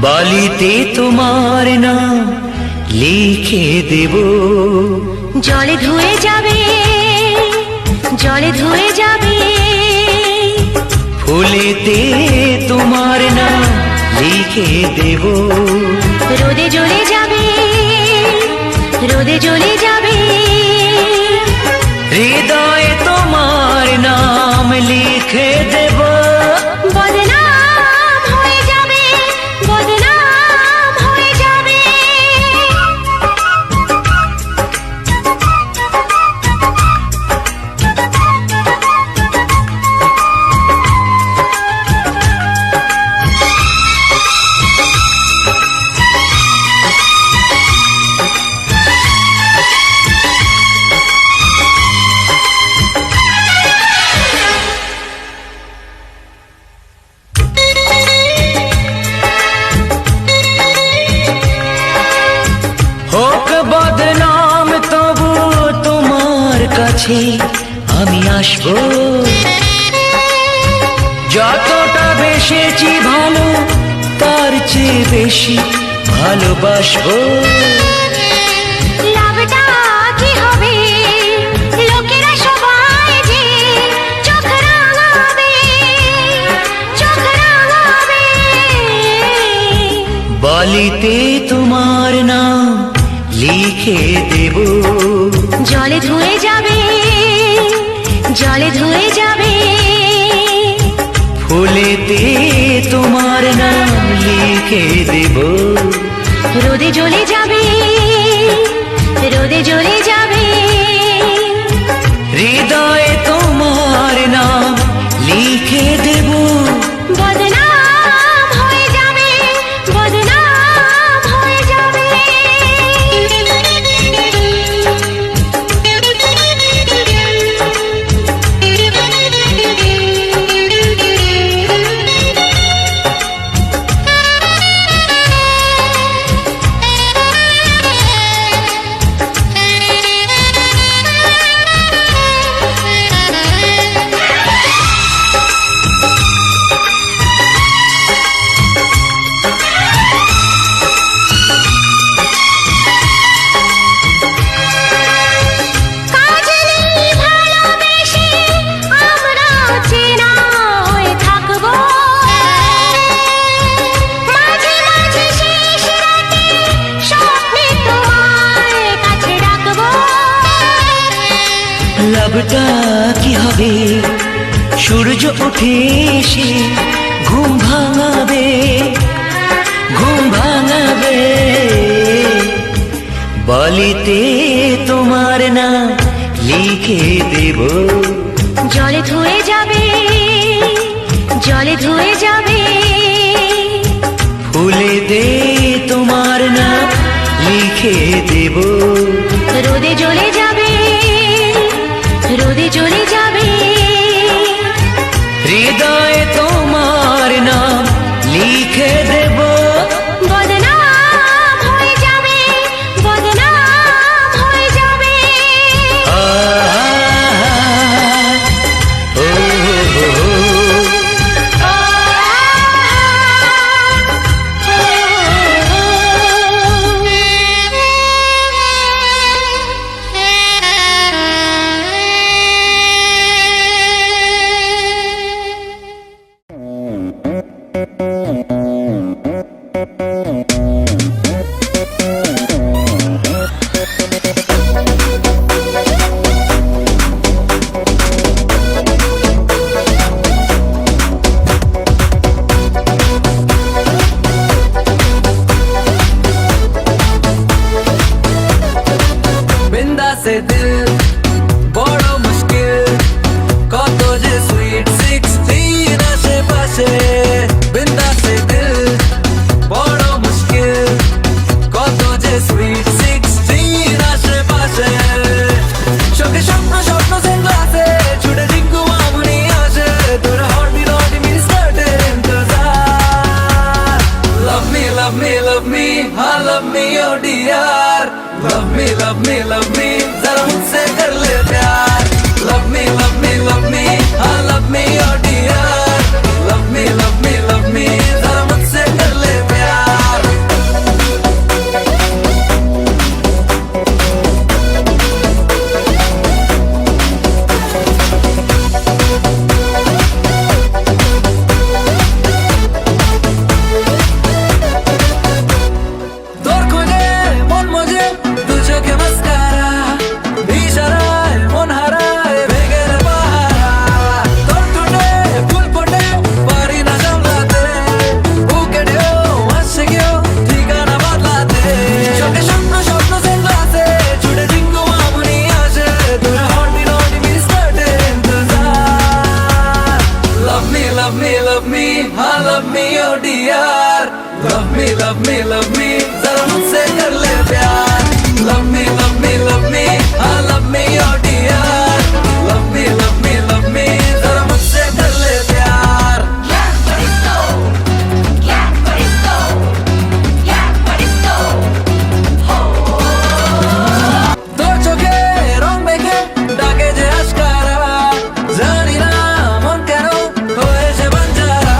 বালিতে তোমার নাম লিখে দেব, জলে ধুয়ে যাবে, জলে ধুয়ে যাবে। ফুলেতে তোমার নাম লিখে দেব, রোদে জ্বলে যাবে, রোদে জ্বলে যাবে। হৃদয়ে তোমার নাম লিখে দেব, বদনাম হয়ে যাবে, বদনাম হয়ে যাবে। হোক বদনাম তবু তোমার কাছে আমি আসবো, যতটা বেসেছি ভালো তার চেয়ে বেশি ভালোবাসবো। লাভটা কি হবে, লোকেরা সবাই যে চোখ রাঙাবে, চোখ রাঙাবে। বালিতে তোমার নাম লিখে দেব, জলে ধুয়ে যাবে, জলে ধুয়ে যাবে। ফুলেতে তোমার নাম লিখে দেব, রোদে জ্বলে যাবে, রোদে জ্বলে যাবে। হৃদয়ে তোমার নাম লিখে দেব, বদনাম হয়ে যাবে, বদনাম হয়ে যাবে। লাভটা কি হবে, সূর্য উঠে এসে ঘুম ভাঙাবে, ঘুম ভাঙাবে। বালিতে তোমার নাম লিখে দেব, জলে ধুয়ে যাবে, জলে ধুয়ে যাবে। ফুলেতে তোমার নাম লিখে দেব, রোদে জ্বলে যাবে, রোদে জ্বলে যাবে। হৃদয়ে তোমার নাম লিখে দেব, বদনাম হয়ে যাবে, বদনাম হয়ে যাবে। ও হো হো। से दिल बड़ मुश्किल कत जे स्वीट 16 आशेपाशे बिंदा से दिल बड़ मुश्किल कत जे स्वीट 16 आशेपाशे चोखे स्वप्न स्वप्न सेंग्लासे छुटे जिंकु मामुनी आशे तोर हार्टबीट ऑन मी स्टार्टेड इंतजार love me love me love me हाँ love me oh dear love me love me love me जरा मुझसे कर ले प्यार love me love me love me हाँ love me oh dear love me love me love me जरा मुझसे कर ले प्यार love me, love me, हाँ love me, oh dear. Love me, love me, love me, जरा मुझसे कर ले प्यार. Love me, love me, love me, हाँ love me, oh dear. Love me, love me, love me, जरा मुझसे कर ले प्यार. दो चोखे রং মেখে ডাকে যে আশকারা, জানি না মন কেন হয়েছে বাঞ্চারা.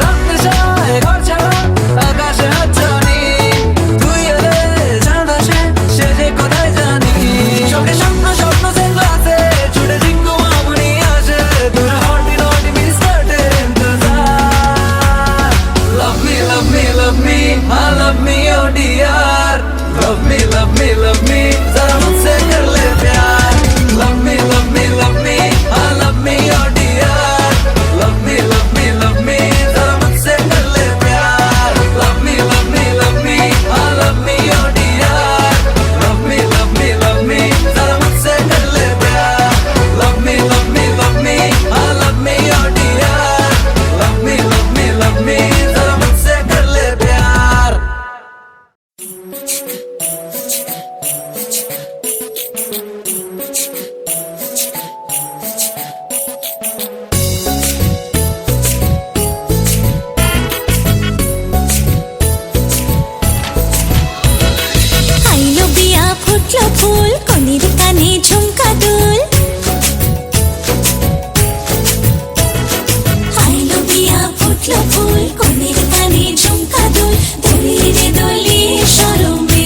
রাত নেশায় ঘর ছাড়া আকাশে হাতছানি, তুই এলে চাঁদ আসে সে যে কোথায় জানি. চোখে স্বপ্ন স্বপ্ন সেগুলাতে ছুটে জিঙ্গু মামুনি আসে, তোর হটি নটি মিস্টার্টে ইন্তজার. Love me, love me, love me, हाँ love me, oh dear. Love me, love me, love me, जरा मुझसे कर ले प्यार. Love me, love me, love me, हाँ love me, oh dear. Love me, love me, love me, जरा मुझसे कर ले प्यार. Love me, love me, love me, हाँ love me, oh dear. Love me, love me, love me, जरा मुझसे कर ले प्यार. Love me, love me, love me, हाँ love me, oh dear. Love me, love me, love me, जरा मुझसे कर ले प्यार. আইলো বিয়া ফুটলো ফুল কনির কানে ঝুমকা দুল আইলো বিয়া ফুটলো ফুল কনির কানে ঝুমকা দুল দোলে রে দোলে শরমে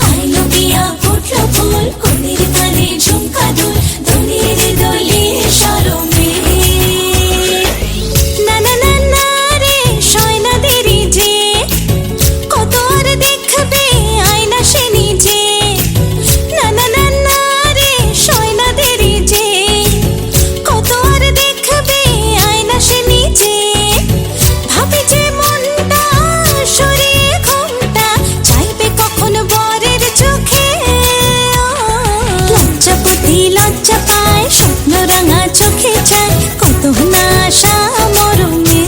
আইলো বিয়া ফুটলো ফুল কনির কানে ঝুমকা দুল দোলে রে দোলে শরমে না না না না রে শয়না দেরি যে কত আর দেখবে আয়না সে নিজে না না না না রে শয়না দেরি যে কত আর দেখবে আয়না সে নিজে ভাবে যে মনটা সরিয়ে ঘুমটা চাইবে কখন বরের চোখে লজ্জাপতি লজ্জা পায় স্বপ্ন রাঙা চোখে চায় কত না আশা মরমে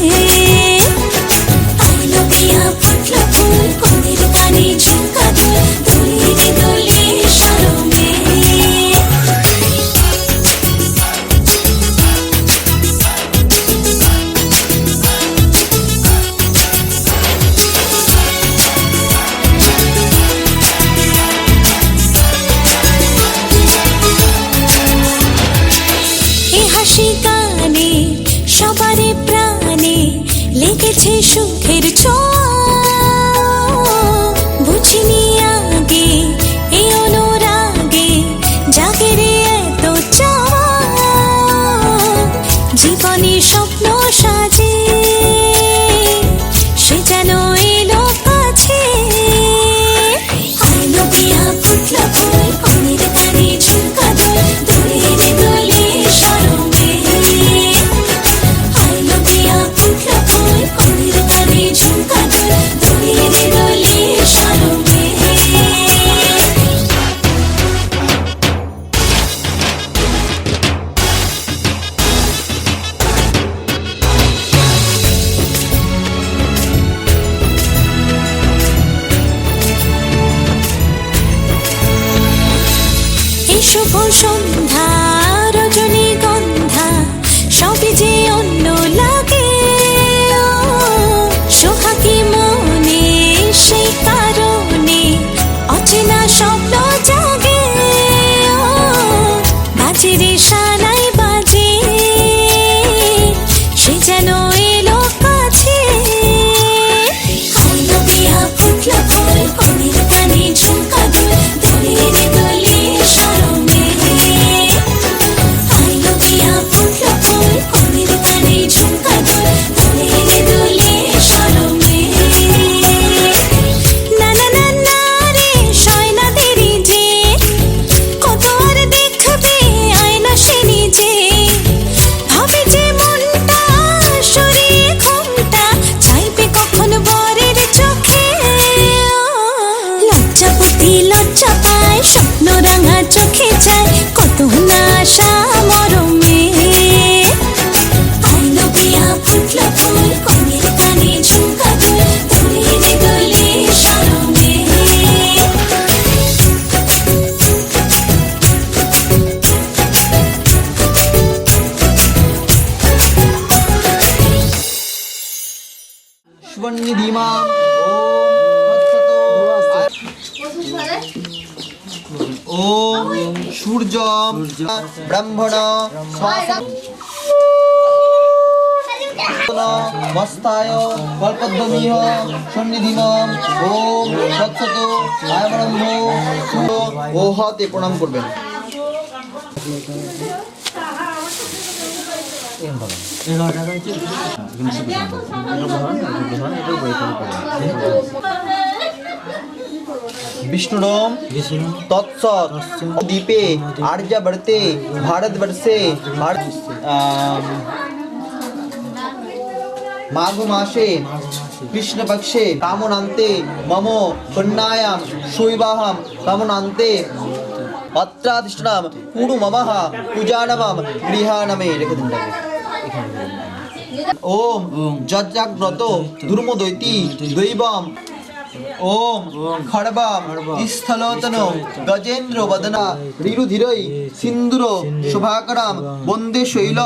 আইলো বিয়া ফুটলো ফুল কনের কানে ঝুমকা দুল দোলে রে দোলে শরমে এ হাসি গানে সবারে প্রাণে লেগেছে সুখের ছোঁয়া বুঝিনি আগে এই অনুরাগে জাগে রে এত চাওয়া জীবনে স্বপ্ন সাজে সে যেন এলো কাছে আইলো বিয়া ফুটলো ফুল কনের কানে ঝুমকা দুল দোলে রে দোলে শরমে আইলো বিয়া ফুটলো ফুল কনের কানে ঝুমকা দুল দোলে রে দোলে শরমে এই শুভ সন্ধ্যা রজনীগন্ধা সবই যে অন্য লাগে সোহাগী মনে সেই কারণে অচেনা স্বপ্ন জাগে বাজে রে সানাই বাজে সে যেন এলো কাছে আইলো বিয়া ফুটলো ফুল কনের কানে ঝুমকা দুল দোলে রে দোলে শরমে সন্নিধিমাম ওম তৎসতো ওম সূর্যম ব্রহ্মণ মস্তায় কল্পদ্রমীহ সন্নিধিমাম ওম তৎসতো আয়মরম্ভ ও হাতে প্রণাম করবেন। विष्णुडोम तत्सत द्वीपे आर्यावर्ते भारतवर्षे माघ मासे कृष्णपक्षे कामनान्ते मम कन्यायां शैवाहं कामनान्ते अत्राधिष्ठानं कुरु ममः पूजानमं गृहानमे রেখে দিন ओम जज्जाग्रत दुर्मदैति दैवम ओम खड़बम स्थलोतन गजेन्द्र वदना ऋरुधिरै सिंदूर शोभाकरम वंदे शैल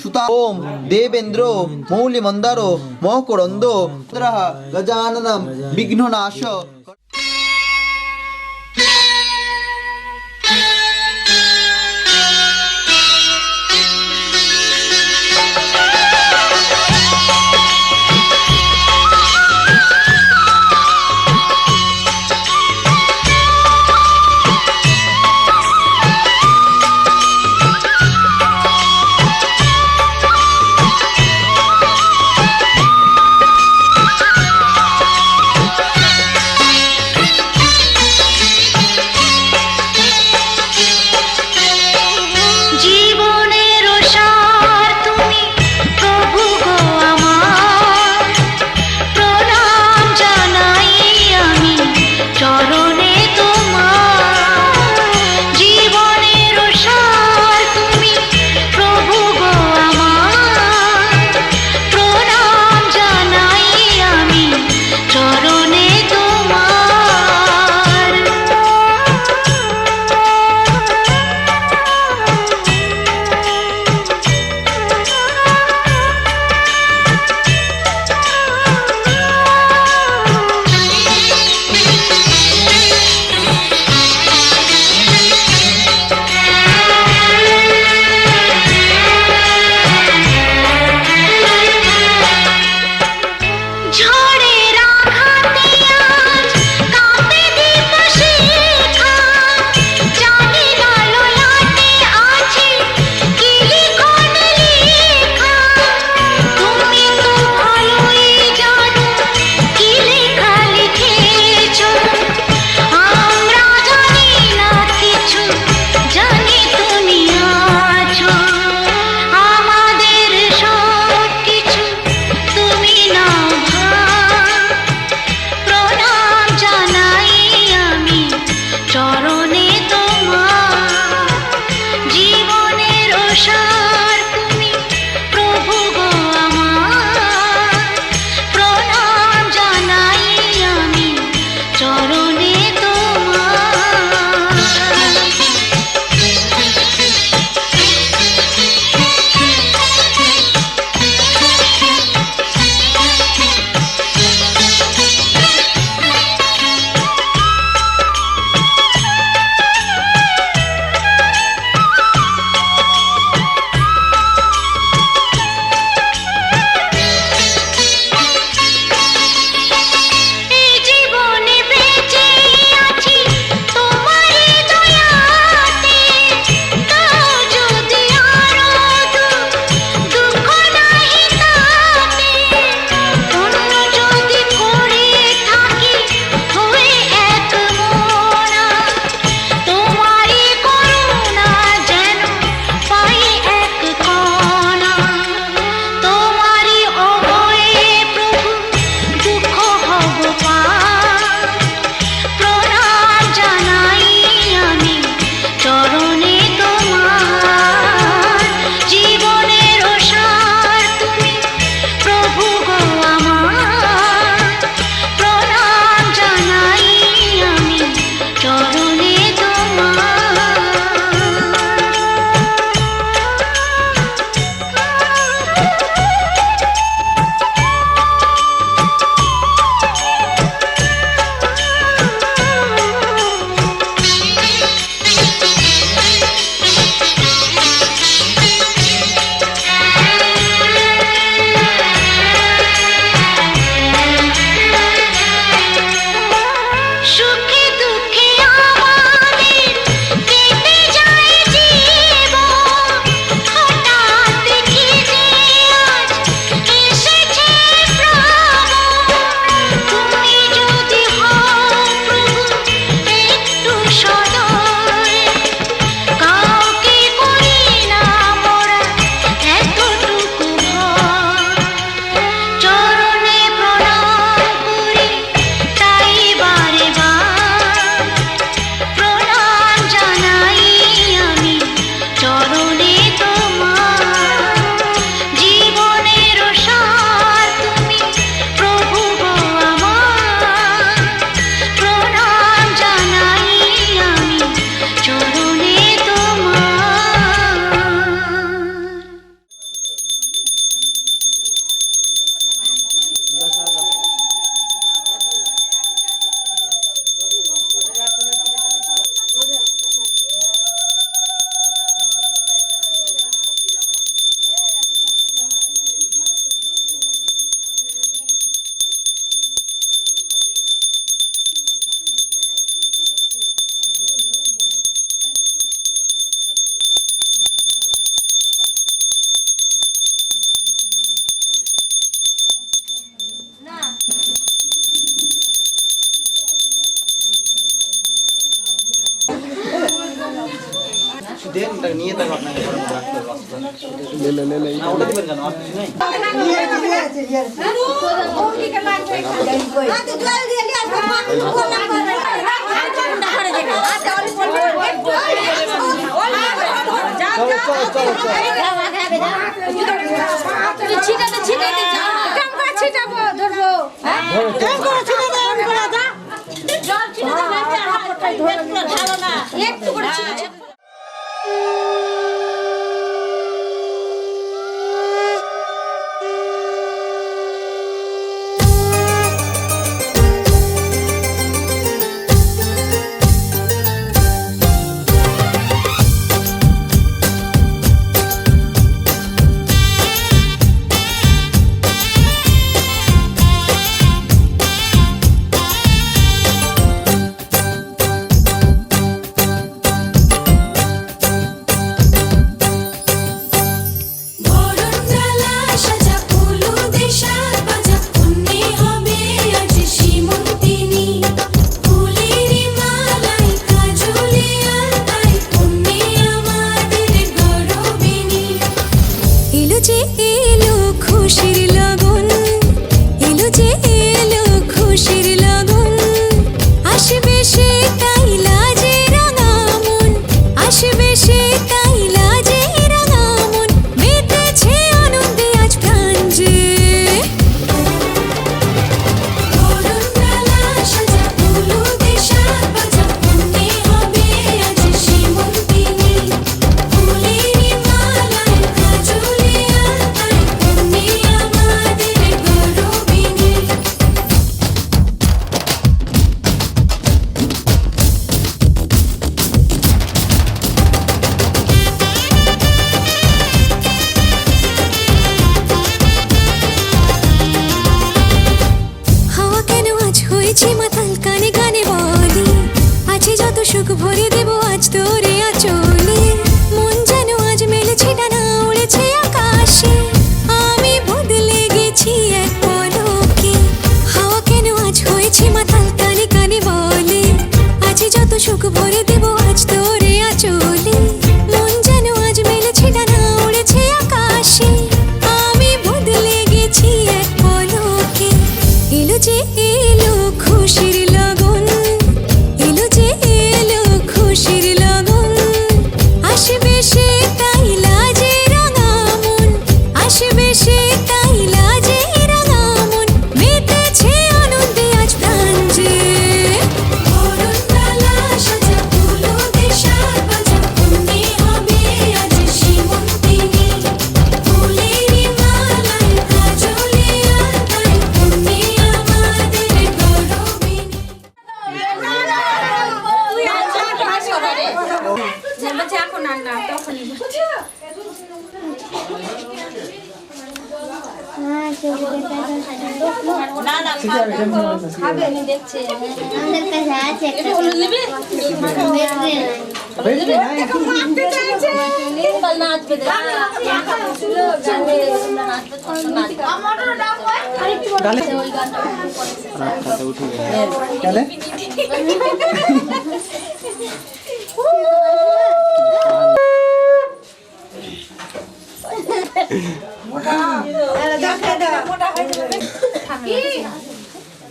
सुता ओम देवेन्द्र मौलि मंदारो मोहकरंदो गजाननम विघ्ननाश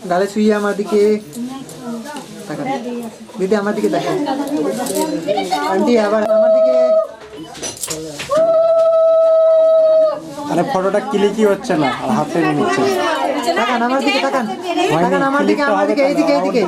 গালে শুয়ে আমার দিকে দিদি, আমার দিকে দেখেন আন্টি, আবার আমার দিকে। আরে ফটোটা ক্লিকই হচ্ছে না, আর হাতে নিচ্ছে। তাকান আমার দিকে, তাকান তাকান আমার দিকে, আমার দিকে, এইদিকে এইদিকে।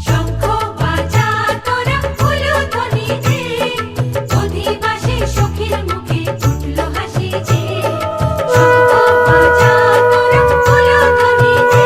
শঙ্খ বাজা তোরা ফুল ধ্বনি দে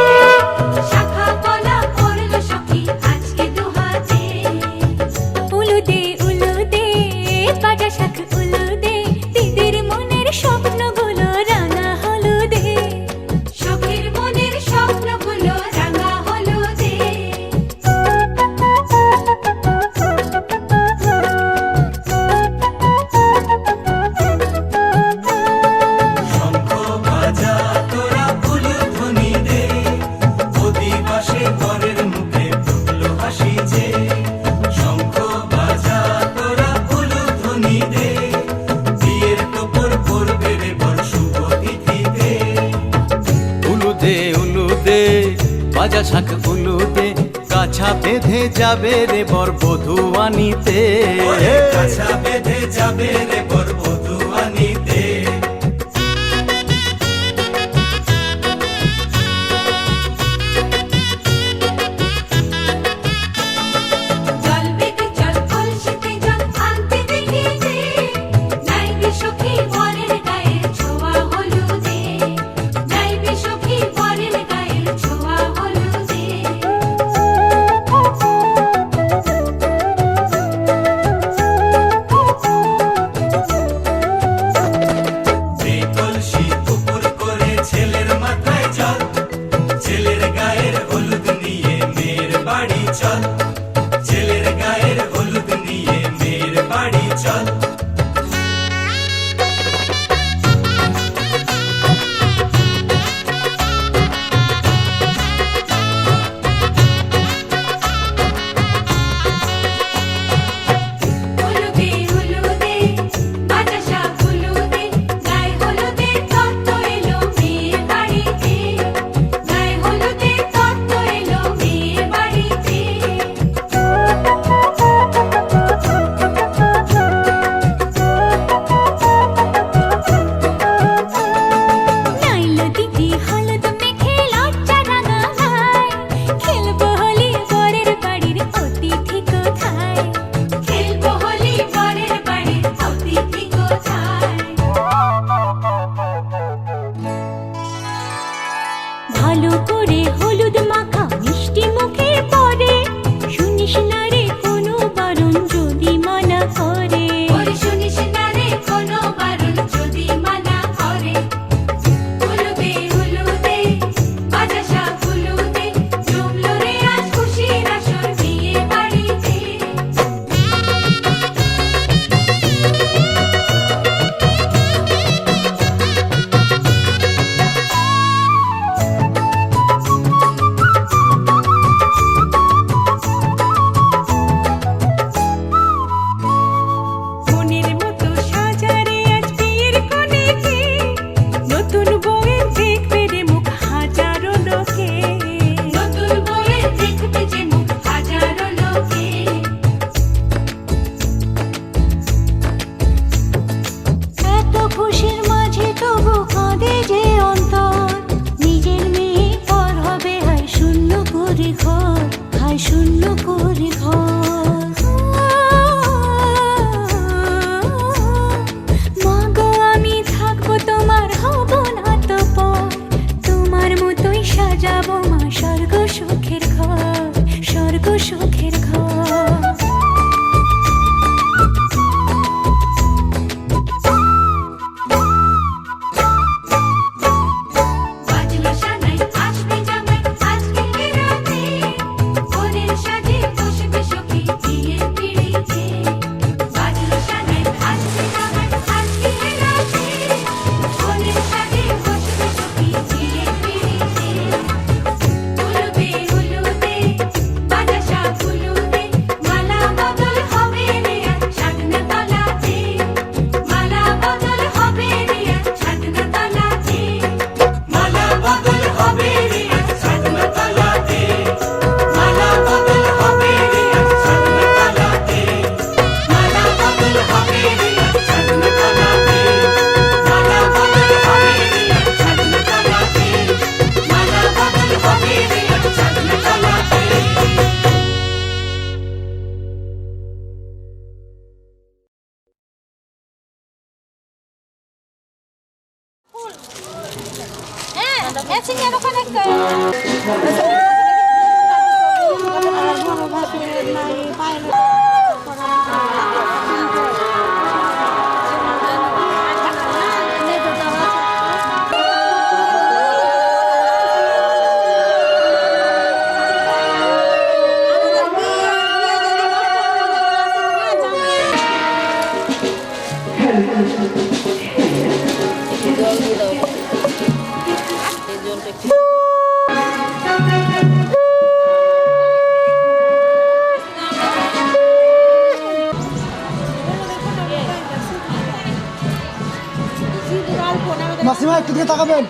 ভাজা শাক উলুদে কাছা বেঁধে যাবে রে বর বধূ আনিতে কাছা বেঁধে যাবে রে বর বধূ আনিতে জল বেঁধে চল কলসিতে জল আনতে দেখি যে যাইবে সখী বরের গায়ের ছোঁয়া হলুদে যাইবে সখী বরের গায়ের ছোঁয়া হলুদে এই কলসি উপর করে ছেলের মাথায় জল ছেলের গায়ের হলুদ নিয়ে মেয়ের বাড়ি চল ছেলের গায়ের হলুদ নিয়ে মেয়ের বাড়ি চল হলুদে হলুদে ভাজা শাক হলুদে গায়ে হলুদে তত্ত্ব এলো মেয়ের বাড়িতে গায়ে হলুদে তত্ত্ব এলো মেয়ের বাড়িতে নাইলো দিদি হলুদ মেখে লজ্জা রাঙায় খেলবো হোলি বরের বাড়ির অতিথি কোথায় খেলবো হোলি বরের বাড়ির অতিথি কোথায় ভালো করে হলুদ মাখা মিষ্টি মুখে পড়ে শুনিস না রে কোনো বারণ যদি মানা করে শুনিস না রে কোনো বারণ যদি মানা করে হলুদে হলুদে ভাজা শাক হলুদে জমলো রে আজ খুশির আসর বিয়ে বাড়িতে মনের মতো সাজারে আজ বিয়ের কোণেতে নতুন বউয়ের দেখবে রে মুখ হাজারো লোকে নতুন বউয়ের দেখবে যে মুখ হাজারো লোকে এত খুশির মাঝে তবু কাঁদে যে অন্তর নিজের মেয়ে পর হবে হায় শূন্য করে ঘর হায় শূন্য করে ঘর মা গো আমি থাকবো তোমার হব না তো পর তোমার মতোই সাজাবো মা স্বর্গ সুখের ঘর স্বর্গ সুখের ঘর বাজলো সানাই আসবে জামাই আজকে রাতে ওদের সাজে বসবে সখী বিয়ের পিড়িতে বাজলো সানাই আসবে জামাই আজকে রাতে ওদের সাজে বসবে সখী বিয়ের পিড়িতে হলুদে হলুদে ভাজা শাক হলুদে মালা বদল হবে রে আজ সাধনা তলাতে মালা বদল হবে রে আজ সাধনা তলাতে মালা বদল হবে রে আজ সাধনা তলাতে মালা বদল হবে রে আজ সাধনা তলাতে মালা বদল হবে রে আজ সাধনা তলাতে মালা বদল হবে রে আজ সাধনা তলাতে মালা বদল হবে রে আজ সাধনা তলাতে মাসিমা একটু দিকে তাকাবেন।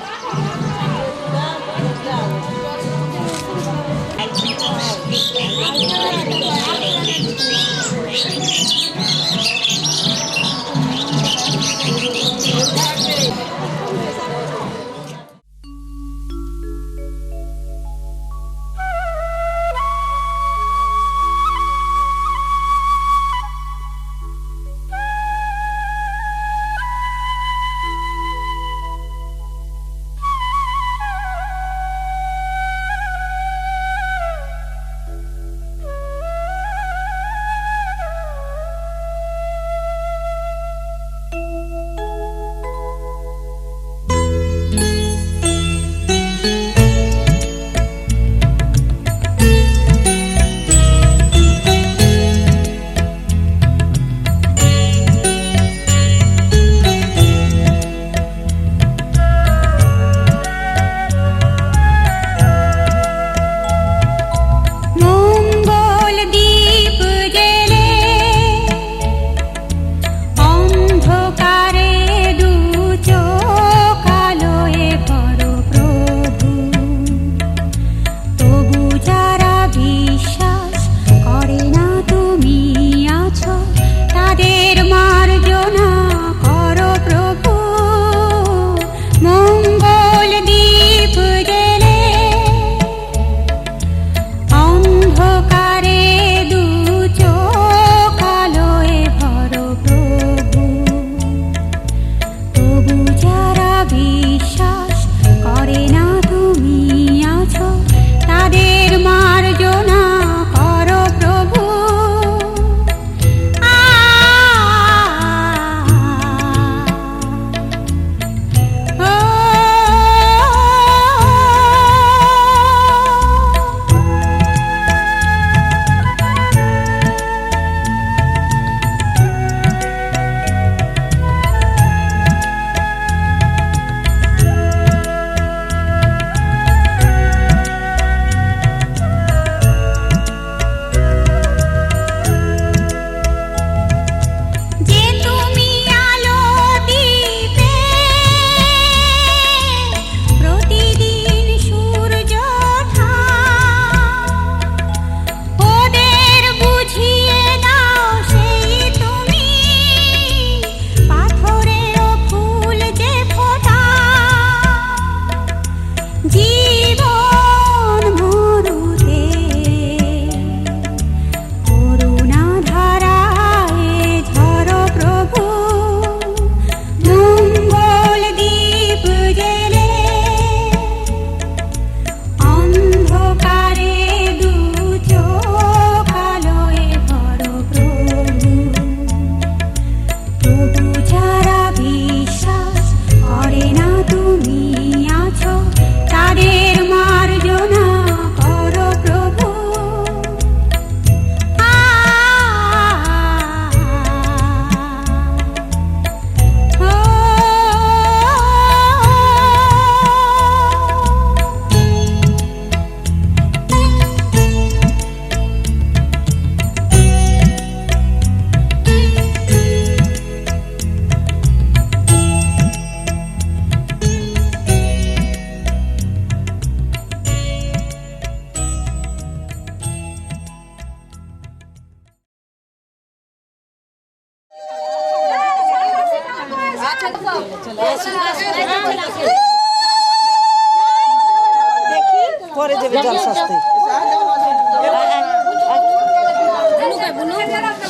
পরে দেবে জল সস্তে।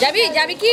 যাবি যাবি কি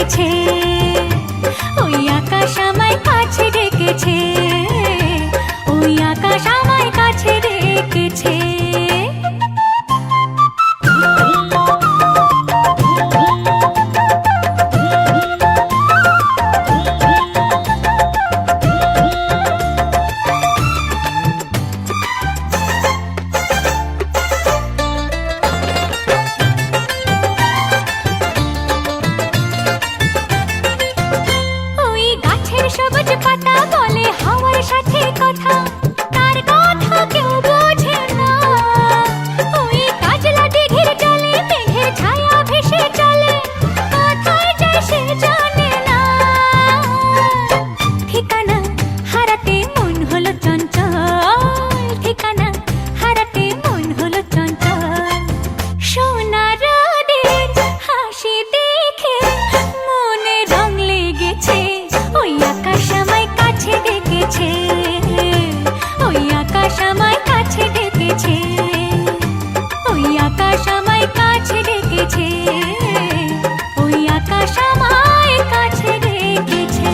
ডেকেছে, ওই আকাশ আমায় কাছে ডেকেছে, ওই আকাশ আমায় কাছে ডেকেছে। সবুজ পাতা বলে হাওয়ার সাথে কথা, তার কথা কেউ বোঝে না। ওই কাজলা দিঘির জলে মেঘের ছায়া ভেসে চলে, কোথায় যায় সে জানে না। ঠিকানা হারাতে মন হলো চঞ্চল, ঠিকানা হারাতে মন হলো চঞ্চল। সোনার রোদের হাসি দেখে মনে রং লেগেছে, ওই আকাশ আমায় কাছে ডেকেছে, ওই আকাশ আমায় কাছে ডেকেছে, ওই আকাশ আমায় কাছে ডেকেছে, ওই আকাশ আমায় কাছে ডেকেছে।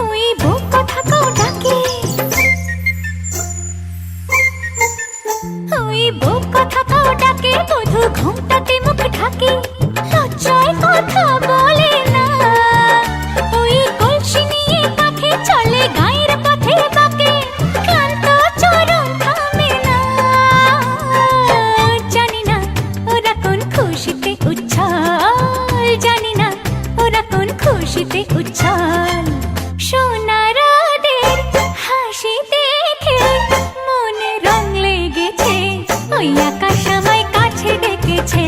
ওই বুক কথাকেও ডাকে, ওই বুক কথাকেও ডাকে, বধূ ঘুমটাতে মুখ ঢাকে, লজ্জায় কথা বলে না। ওই কলসি নিয়ে কাঁধে চলে গায়ের পথে বাঁকে, ক্লান্ত চরণ থামে না। জানি না ওরা কোন খুশিতে উচ্ছল, জানি না ওরা কোন খুশিতে উচ্ছল। সোনার রোদের হাসি দেখে মনে রং লেগেছে, ওই আকাশ আমায় কাছে ডেকেছে,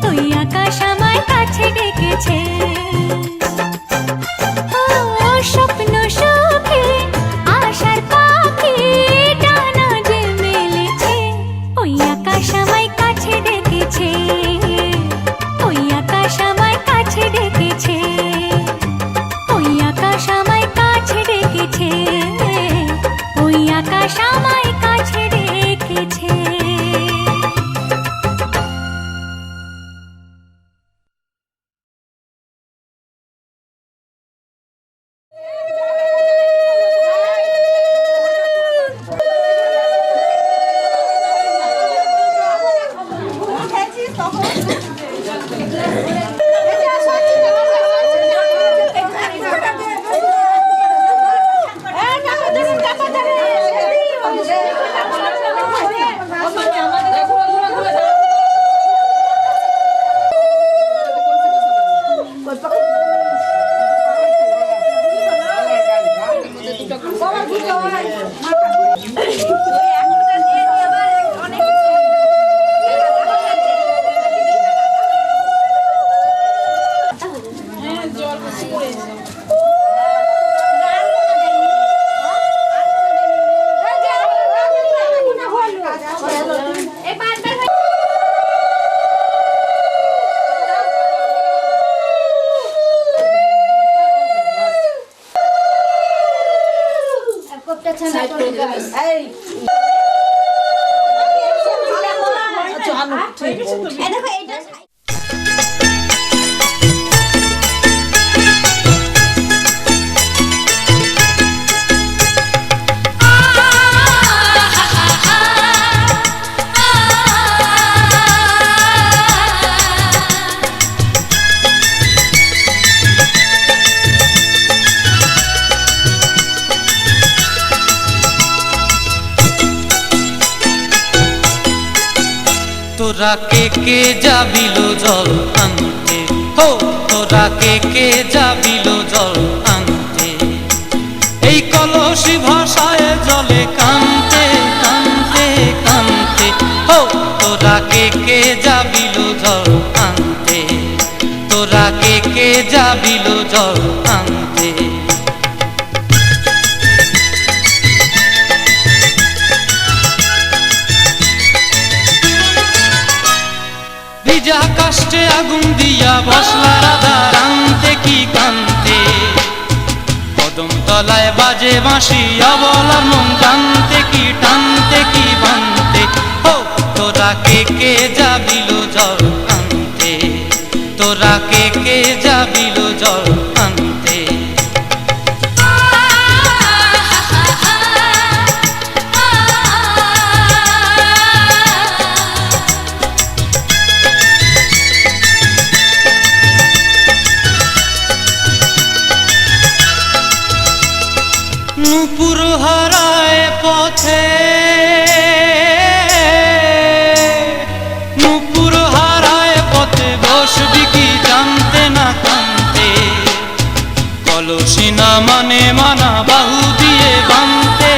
ওই আকাশ আমায় কাছে ডেকেছে। ও স্বপ্ন সুখে আশার পাখি ডানা যে মেলেছে, ওই আকাশ আমায় কাছে ডেকেছে, ওই আকাশ আমায় কাছে ডেকেছে, ওই আকাশ আমায় কাছে ডেকেছে, ওই আকাশ আমায় কাছে ডেকেছে। তোরা কে যাবিল জল আনতে, হো তোরা কে যাবিল জল আনতে, এই কলসি ভাষায় জলে কানতে কানতে কানতে, হো তোরা কে যাবিল জল আনতে। জল আনতে। ভিজা কাষ্টে আগুন দিয়া বসলা রাধা রানতে কি কানতে, কদম তলায় বাজে বাঁশি অবলার মন জানতে কি টানতে কি বানতে। ও তোরা কে যাবিল জল আনতে, তোরা কে যাবিল জল আনতে। নূপুর হারায় পথে, নূপুর হারায় পথে বসবি কি জানতে না কানতে। কলসি না মানে মানা বাহু দিয়ে বানতে,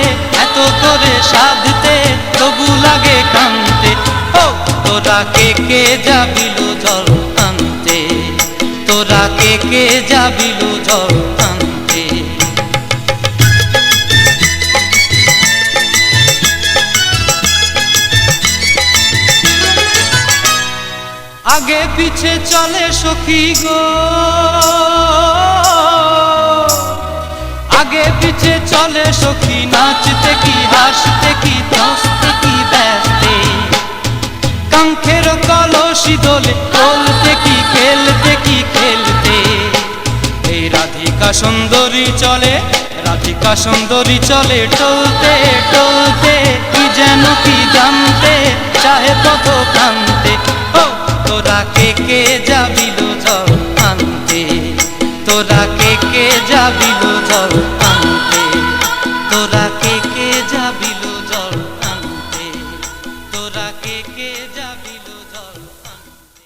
এত করে সাধতে তবু লাগে কানতে। ও তোরা কে যাবিল জল আনতে, তোরা কে যাবিল জল আনতে। আগে পিছে চলে সখী গো, আগে পিছে চলে সখী, নাচতে কি হাসতে কি হাসতে কি ব্যস্তে। কাঙ্খের কলসি দোলে বলতে কি খেলতে কি খেলতে। এই রাধিকা সুন্দরী চলে, রাধিকা সুন্দরী চলে টলতে টলতে, কি যেন কি জানতে চাহে পথ কান্তে। ও তোরা কে যাবিল জল আনতে, তোরা কে যাবিল জল আনতে, তোরা কে যাবিল জল আনতে, তোরা কে যাবিল জল আনতে।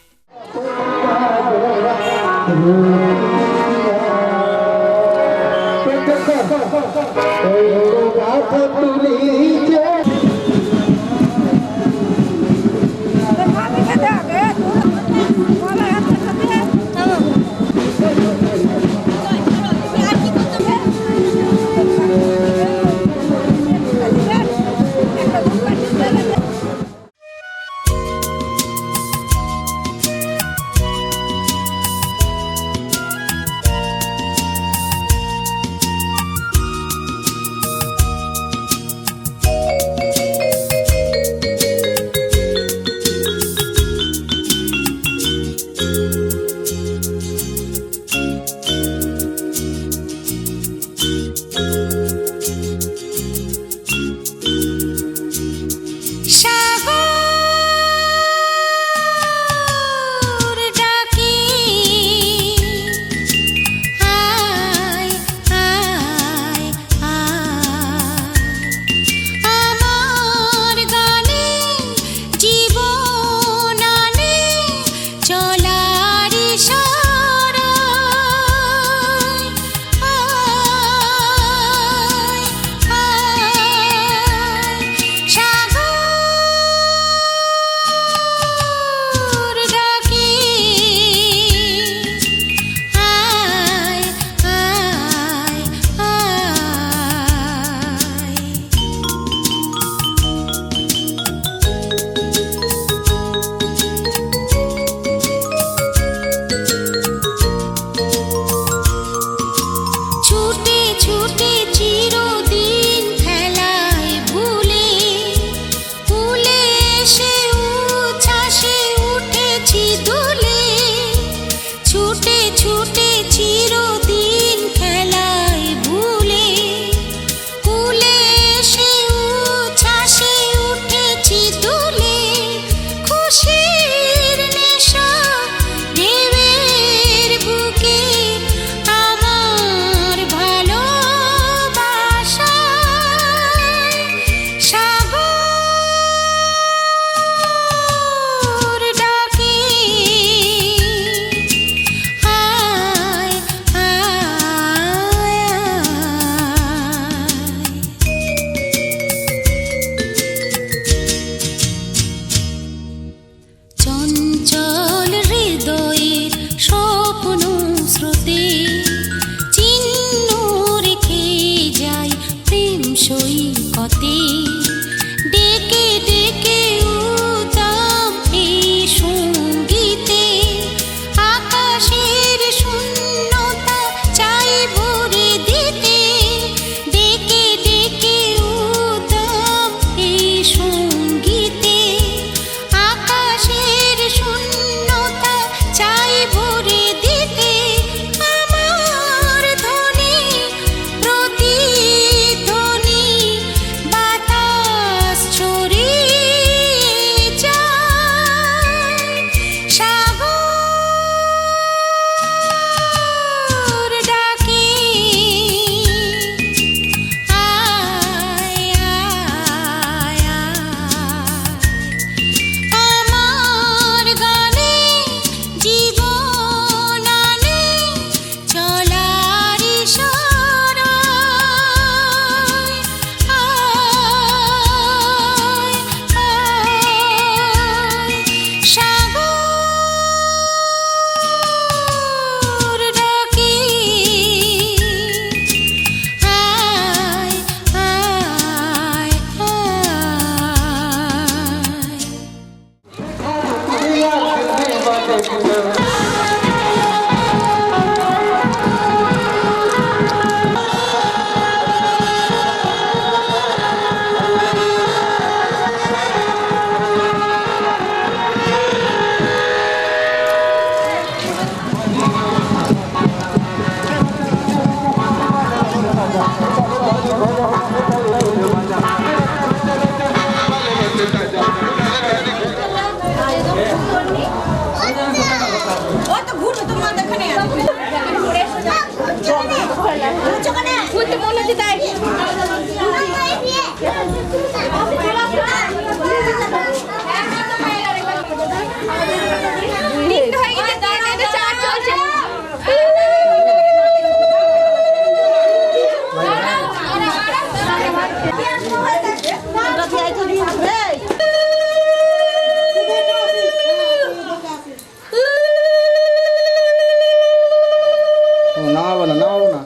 নামাবো না, নামাবো না।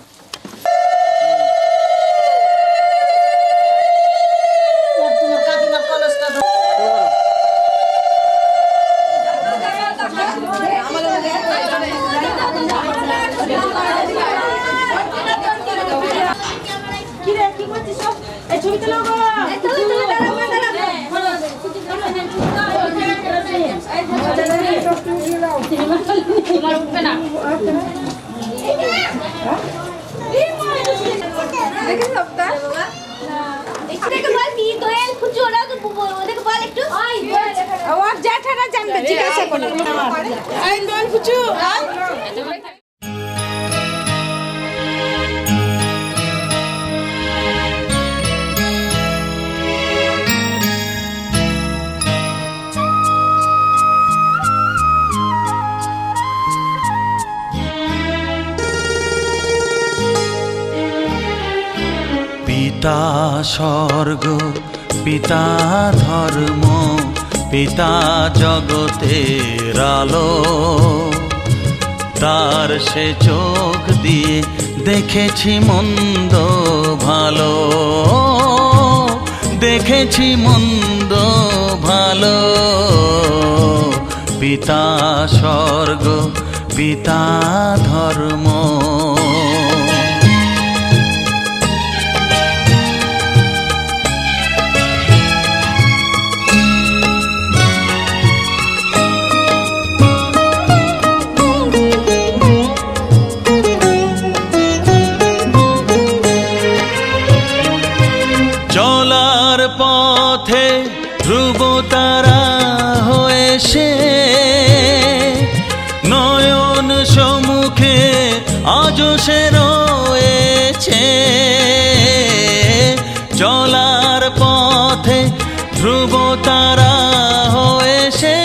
পিতা স্বর্গ, পিতা ধর্ম, পিতা জগতের আলো। তার সে চোখ দিয়ে দেখেছি মন্দ ভালো, দেখেছি মন্দ ভালো। পিতা স্বর্গ, পিতা ধর্ম। চলার পথে ধ্রুব তারা হয়ে সে নয়ন সম্মুখে আজও সে রয়েছে। চলার পথে ধ্রুব তারা হয়ে সে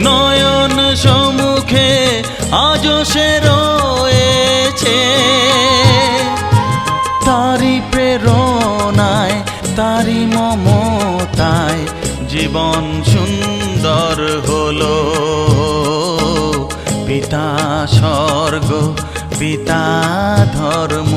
নয়ন সম্মুখে আজও সে রয়েছে। তারি প্রেরণায়, তারি মমতায় জীবন সুন্দর হলো। পিতা স্বর্গ, পিতা ধর্ম।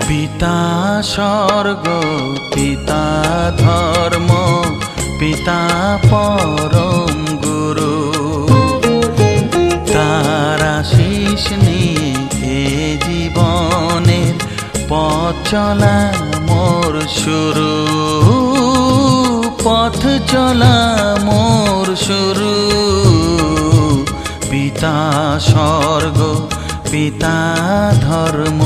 পিতা স্বর্গ, পিতা ধর্ম, পিতা পরম গুরু। তার আশীষ নিয়ে এ জীবনের পথ চলা মোর শুরু, পথ চলা মোর শুরু। পিতা স্বর্গ, পিতা ধর্ম।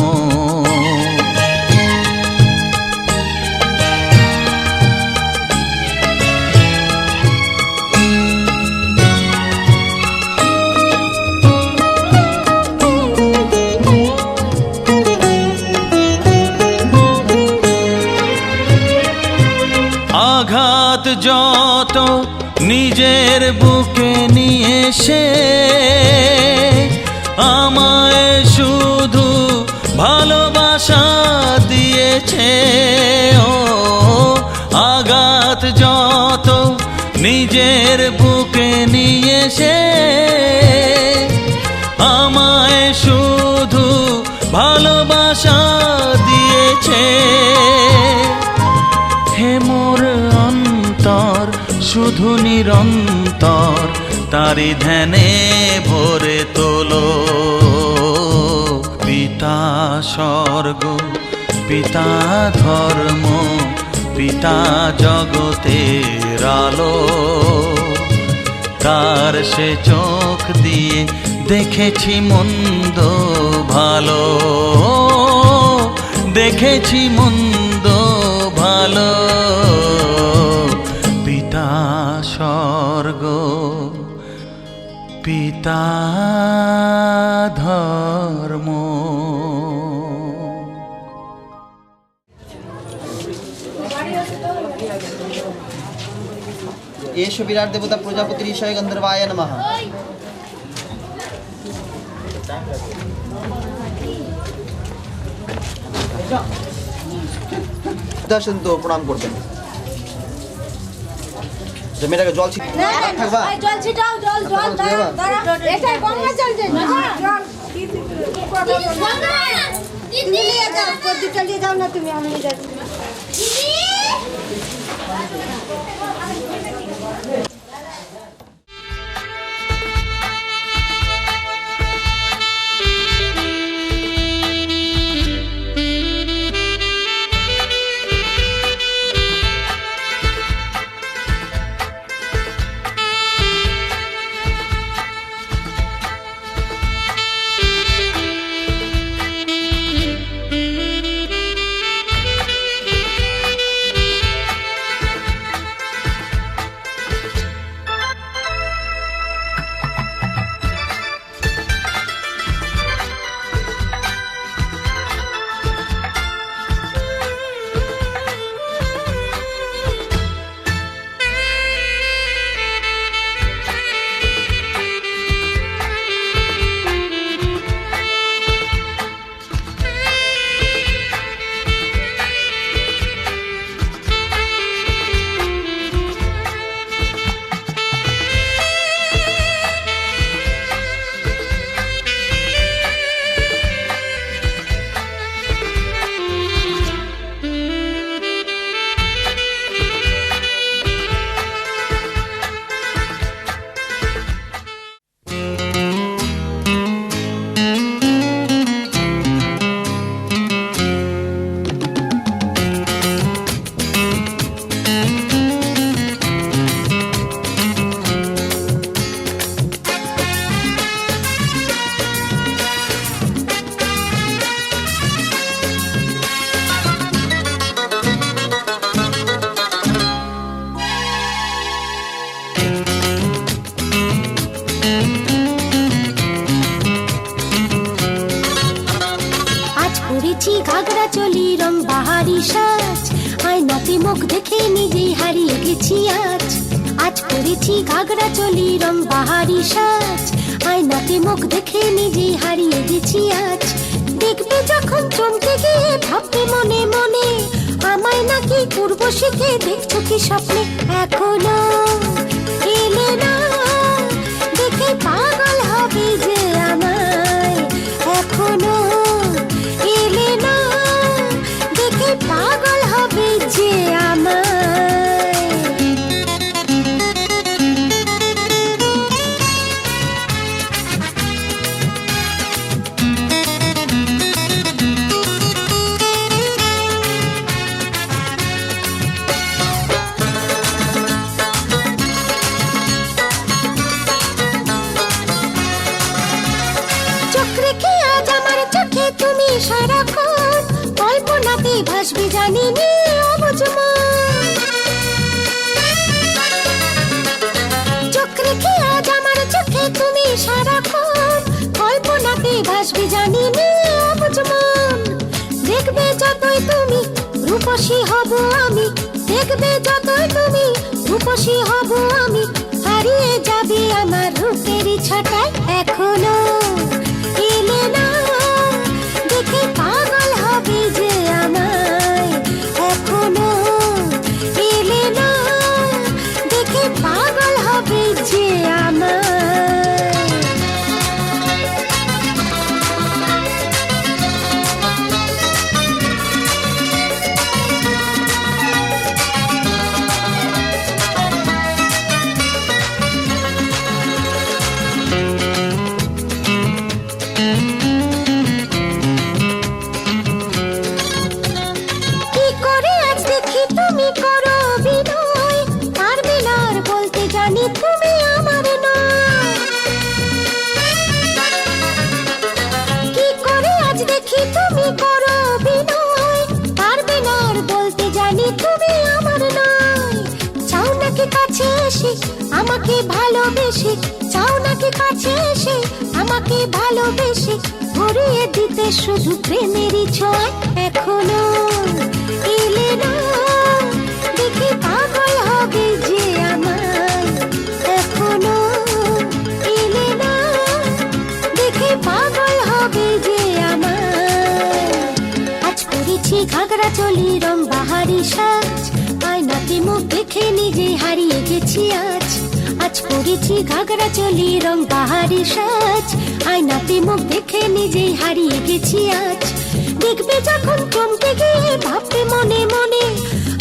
আঘাত যত নিজের বুকে নিয়ে সে আমায় শুধু ভালোবাসা দিয়েছে। ও আঘাত যত নিজের বুকে নিয়ে সে আমায় শুধু ভালোবাসা দিয়েছে। হে মোর অন্তর শুধু নিরন্তর তারি ধ্যানে ভরে তোলো। পিতা স্বর্গ, পিতা ধর্ম, পিতা জগতের আলো। তার সে চোখ দিয়ে দেখেছি মন্দ ভালো, দেখেছি মন্দ ভালো। পিতা স্বর্গ, পিতা ধর্ম। एष विराट देवता प्रजापति ऋषय गंधर्वाय नमः। दर्शन तो प्रणाम करते हैं। जमेटाকে জল ছিট থাকবা জল ছিটাও, জল জল এটা গঙ্গা জল যে না জল দিদি এটা পদ্মে চলে যাও না তুমি, আমি যাচ্ছি দিদি। ঘাগরা চলি রং বাহারি সাজ, আয়নাতে মুখ দেখে নিজেই হারিয়ে গেছি আজ। আজ পরেছি ঘাগরা চলি রং বাহারি সাজ, আয়নাতে মুখ দেখে নিজেই হারিয়ে গেছি আজ। দেখবে যখন চমকে গিয়ে ভাববে মনে মনে, আমায় নাকি পূর্ব শিখে দেখছো কি স্বপ্নে। এখনো এলে না দেখে পাগল হবে যে আমায়, এখনো এলে না দেখে পাগল হবে যে আমায়। তুমি সারাক্ষণ কল্পনাতে ভাসবে জানি অবুঝ মন, চোখ রেখে আজ আমার চোখে তুমি সারাক্ষণ কল্পনাতে ভাসবে জানি অবুঝ মন। দেখবে যতই তুমি রূপসী হব আমি, দেখবে যতই তুমি রূপসী হব আমি, হারিয়ে যাবে আমার রূপের ছটায়। এখনো এলে না দেখে পাগল হবে যে আমায়, এখনো এলে না দেখে পাগল হবে যে আমায়। চাও নাকি কাছে এসে আমাকে ভালোবেসে ভরিয়ে দিতে শুধু প্রেমেরই ছোঁয়া এখনো এলে না দেখে পাগল হবে যে আমায় এখনো এলে না দেখে পাগল হবে যে আমায় আজ করেছি ঘাগরা চলি রং বাহারি সাজ আয়নাতে মুখ দেখে নিজে হারিয়ে গেছি আজ আজ পরেছি ঘাগরা চলি রং বাহারি সাজ আয়নাতে মুখ দেখে নিজেই হারিয়ে গেছি আজ দেখবে যখন চমকে গিয়ে ভাববে মনে মনে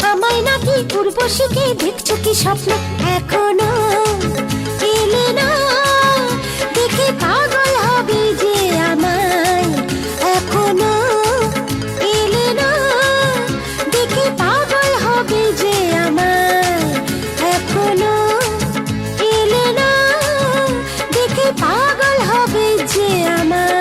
আমায় নাকি উর্বশীকে দেখছো কি স্বপ্ন এখনো এলে না দেখে পাগল হবে যে আমায় এখনো এলে না দেখে পাগল হবে যে আমায় এখনো এলে না দেখে পাগল হবে যে আমায়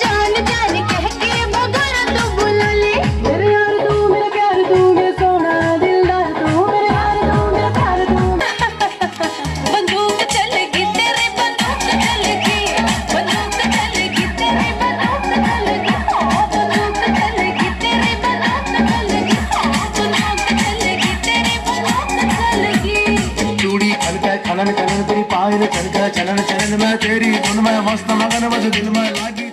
जान जान कह के बगैर तू बुला ले मेरे यार तू मेरे प्यार तू मेरे सोना दिलदार तू मेरे यार तू मेरे प्यार तू बंदूक चलेगी तेरे बंदूक चलेगी बंदूक चलेगी तेरे बंदूक चलेगी बंदूक चलेगी तेरे बंदूक चलेगी बंदूक चलेगी तेरे बंदूक चलेगी चूड़ी खनका खनन खनन तेरी पायल खनका चलन चलन में तेरी धुन में मस्त मगन बज दिल में लागी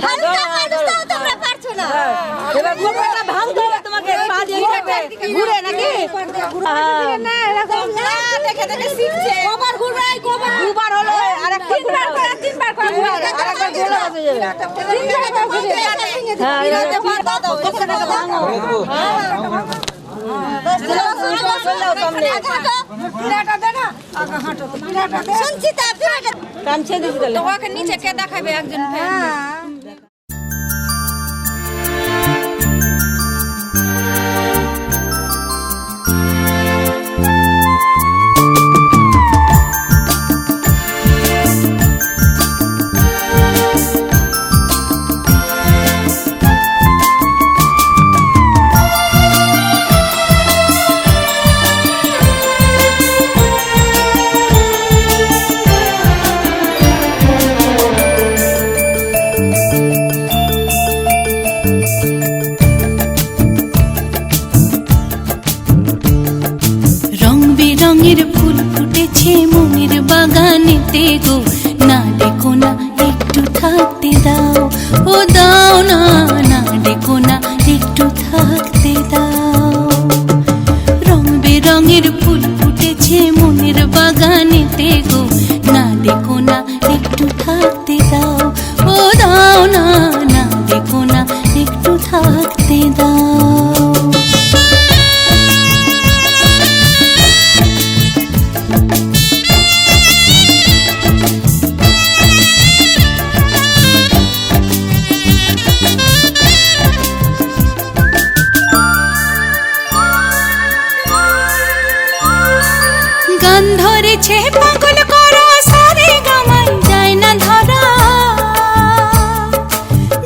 হালকা মানুষ তাও তোমরা পারছো না। এবার ঘুরটা ভাঙতে হবে তোমাকে, পা দিয়ে রাখবে ঘুরে নাকি না এরকম না, দেখে দেখে শিখছে। কবার ঘুরবে? কবার দুবার হলো, আরেকটা তিনবার করে ঘুরে। আরেকবার ঘুরে হয়ে যাবে। তিনবার করে ঘুরে। হ্যাঁ, বিরাটে পা দাও দাও, কতটাকে ভাঙো। শুনছি তা বিরাটে কান ছেড়ে দিতে গেলে তোমাকে নিচে কে দেখাবে একজন? রং বেরঙের ফুল ফুটেছে মনের বাগানেতে গো, না ডেকো না একটু থাকতে দাও, ও দাও না, না ডেকো না একটু থাকতে দাও। রং বেরঙের ফুল ফুটেছে মনের বাগানেতে গো, না ডেকো না একটু থাকতে দাও, ও দাও না, না ডেকো না একটু থাকতে দাও। গান ধরেছে পাগল করা সারে গামাই যায় না ধরা,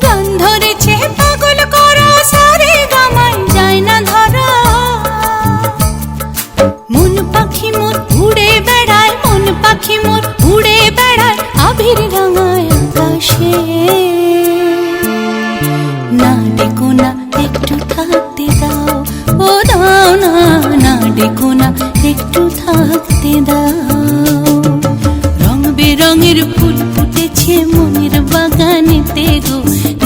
গান ধরেছে পাগল করা সারে গামাই যায় না ধরা। মন পাখি মোর উড়ে বেড়ায়, মন পাখি মোর উড়ে বেড়ায় আবির রাঙায় আকাশে, না ডেকো না একটু থাকতে দাও, ও দাও না, না ডেকো না একটু থাকতে দাও। রং বেরঙের ফুল ফুটেছে মনের বাগানেতে গো,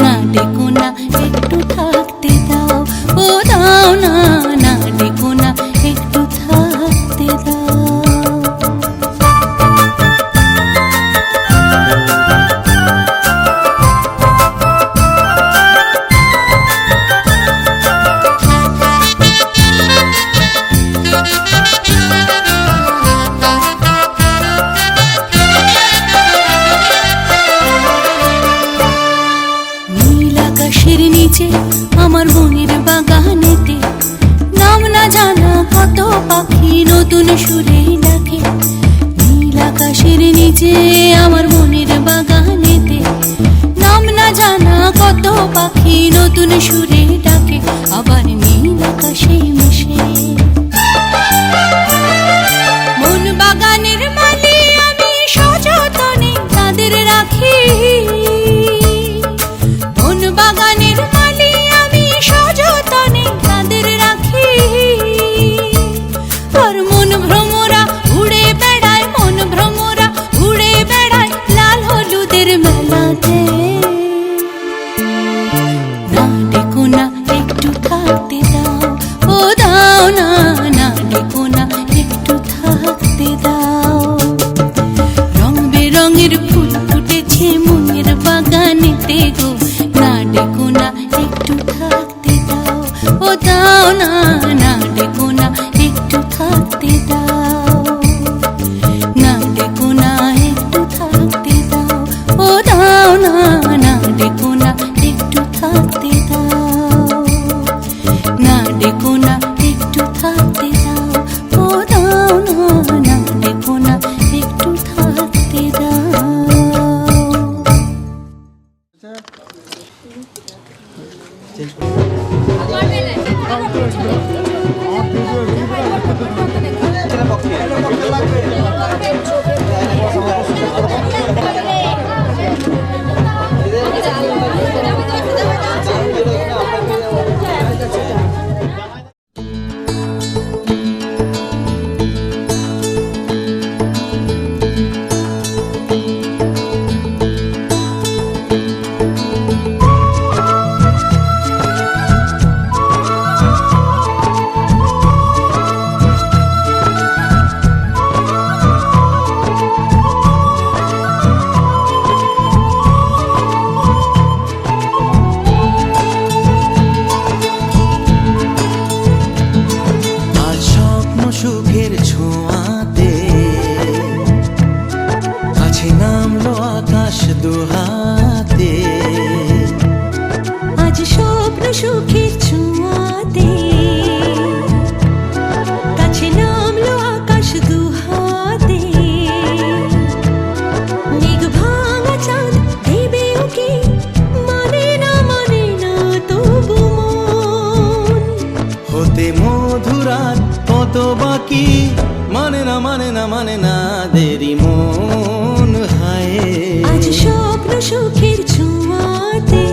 না ডেকো না একটু থাকতে দাও, ও দাও না, না ডেকো না একটু থাকতে দাও। নীল আকাশের নিচে আমার মনের বাগানেতে, নাম না জানা কত পাখি নতুন সুরে ডাকে। নীল আকাশের নিচে আমার মনের বাগানেতে, নাম না জানা কত পাখি নতুন সুরে ডাকে, আবার নীল আকাশে মিশে। মন বাগানের মালি আমি সযতনে তাদের রাখি, মন বাগানের মালি আমি সযতনে তাদের রাখি। আর মন ভ্রমরা উড়ে বেড়ায়, মন ভ্রমরা উড়ে বেড়ায় লাল হলুদের মেলাতে, না ডেকো না একটু থাকতে দাও, ও দাও না, না ডেকো না একটু থাকতে দাও। রং বেরঙের ফুল ফুটেছে মনের বাগানেতে গো, না ডেকো না একটু থাকতে দাও, ও দাও না, না ডেকো না একটু থাকতে দাও, না ডেকো না একটু থাকতে দাও, ও দাও না, না ডেকো না একটু থাকতে দাও, না ডেকো না একটু থাকতে দাও, ও দাও না, না ডেকো না একটু থাকতে দাও। সুখের ছোঁয়াতে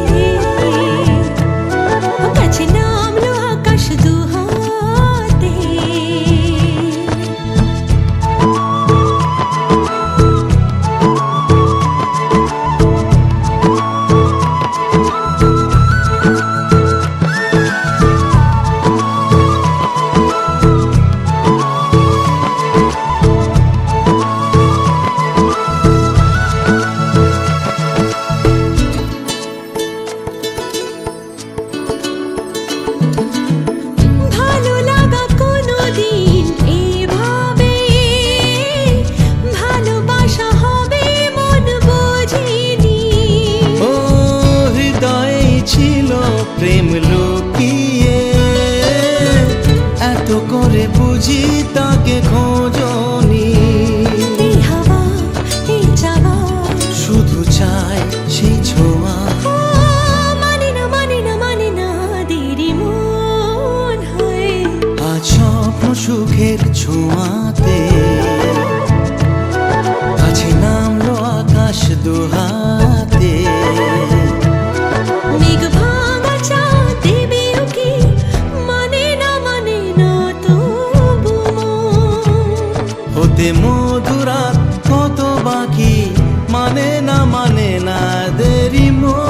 কাছে নামলো আকাশ দুহাতে। ভালো লাগা কোনোদিন এভাবে ভালোবাসা হবে মন বোঝেনি। ও হৃদয়ে ছিল প্রেম লুকিয়ে, এত করে বুঝি তাকে খোঁজনি। এই হাওয়া এই চাওয়া শুধু চাই সেই ছোঁয়া, মানে না মানে না মানে না দেরি মন হয়। আজ স্বপ্ন সুখের ছোঁয়াতে কাছে নামলো আকাশ দুহাতে। মেঘ ভাঙা চাঁদ দেবে উকি, মানে না তবু মন। হতে মধুরাত কত বাকি, মানে না দেরি মন।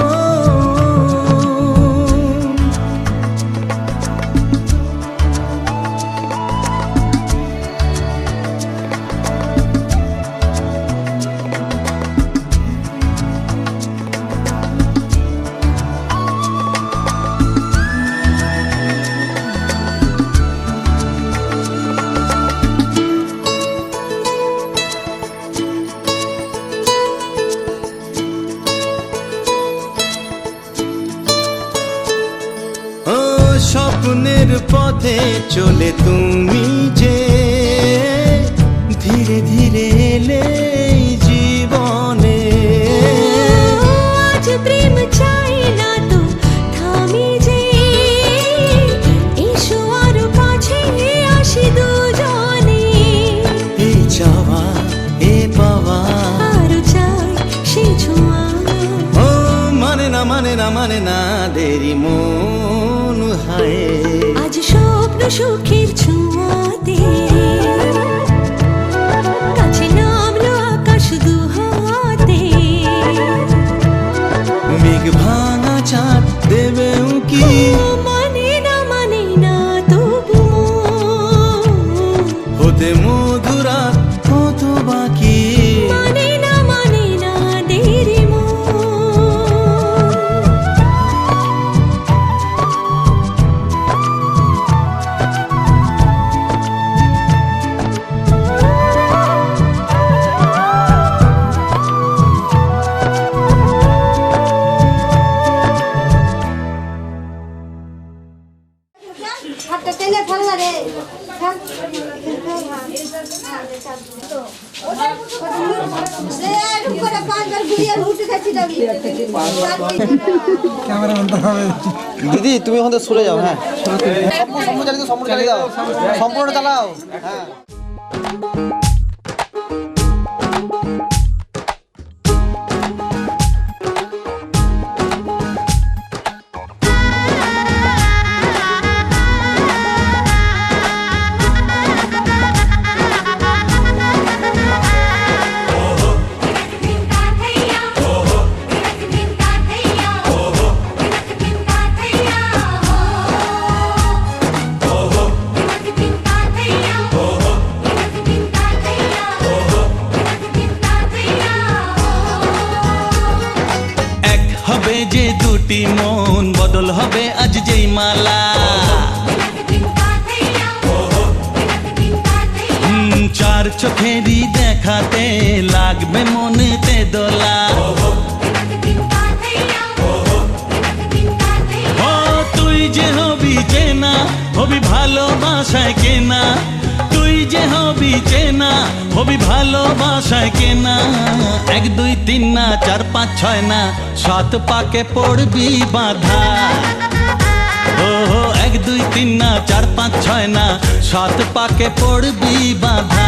ও স্বপ্নের পথে চলে তুমি যে ধীরে ধীরে এলে এই জীবনে। আজ প্রেম চাই না তো থামি যে, এসো আরো কাছে আসি দুজনে। এই চাওয়া এ পাওয়া, আরো চাই সেই ছোঁয়া, ও মানে না দেরি মন হায়। আজ স্বপ্ন সুখের ছোঁয়াতে কাছে নামলো আকাশ দুহাতে। মেঘ ভাঙা চাঁদ দেবে উকি, মানে না তবু মন। হতে মধুরাত কত বাকি, মানে না দেরি মন। হাতটা টেনে ফেল না রে, ফেল। এরকম করে 5 বার ঘুরিয়ে রুটি খাচ্ছি যাবি। দিদি তুমি ওখান থেকে সরে যাও। হ্যাঁ সম্পূর্ণ চালিয়ে দাও, সম্পূর্ণ চালাও। হ্যাঁ যে দুটি মন বদল হবে আজ যেই মালা। চার চোখেরই দেখাতে লাগবে মনেতে দোলা। ও তুই যে হবি চেনা, হবি ভালোবাসায় কেনা। তুই যে হবি চেনা, হবি ভালোবাসায় কেনা। 1 2 3 না 4 5 6 না 7 পাকে পড়বি বাঁধা। ও 1 2 3 না 4 5 6 না 7 পাকে পড়বি বাঁধা।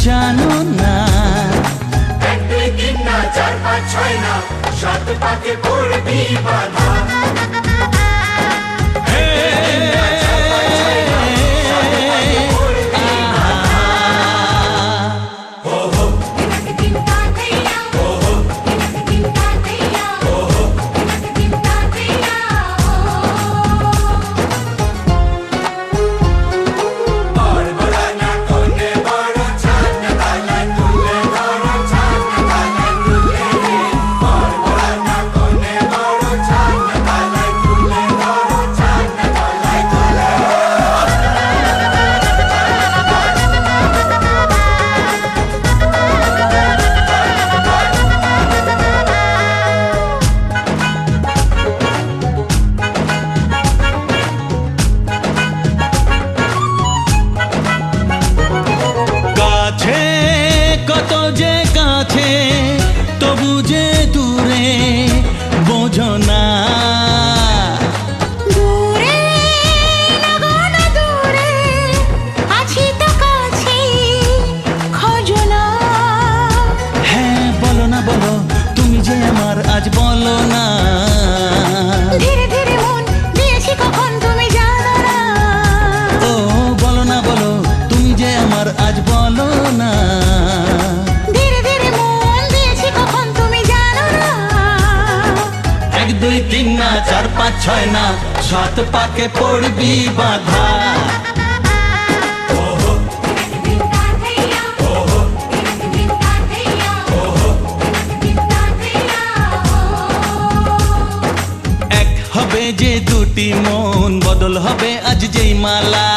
জানো না। 1 2 3 না 4 5 6 না 7 পাকে পড়বি বাধা কত যে কাছে তবু যে দূরে বোঝো না। দূরে লাগানো দূরে আছি তো কাছে খোঁজো না। হ্যাঁ বলো না বলো তুমি যে আমার আজ বলো না। ধীরে ধীরে মন দিয়েছি কখন তুমি জানো না। ও বলো না বলো তুমি যে আমার আজ বলো না। ধীরে ধীরে মন দিয়েছি কখন তুমি জানো না। 1 2 3 না 4 5 6 না 7 পাকে পড়বি বাধা। এক হবে যে দুটি মন বদল হবে আজ যেই মালা।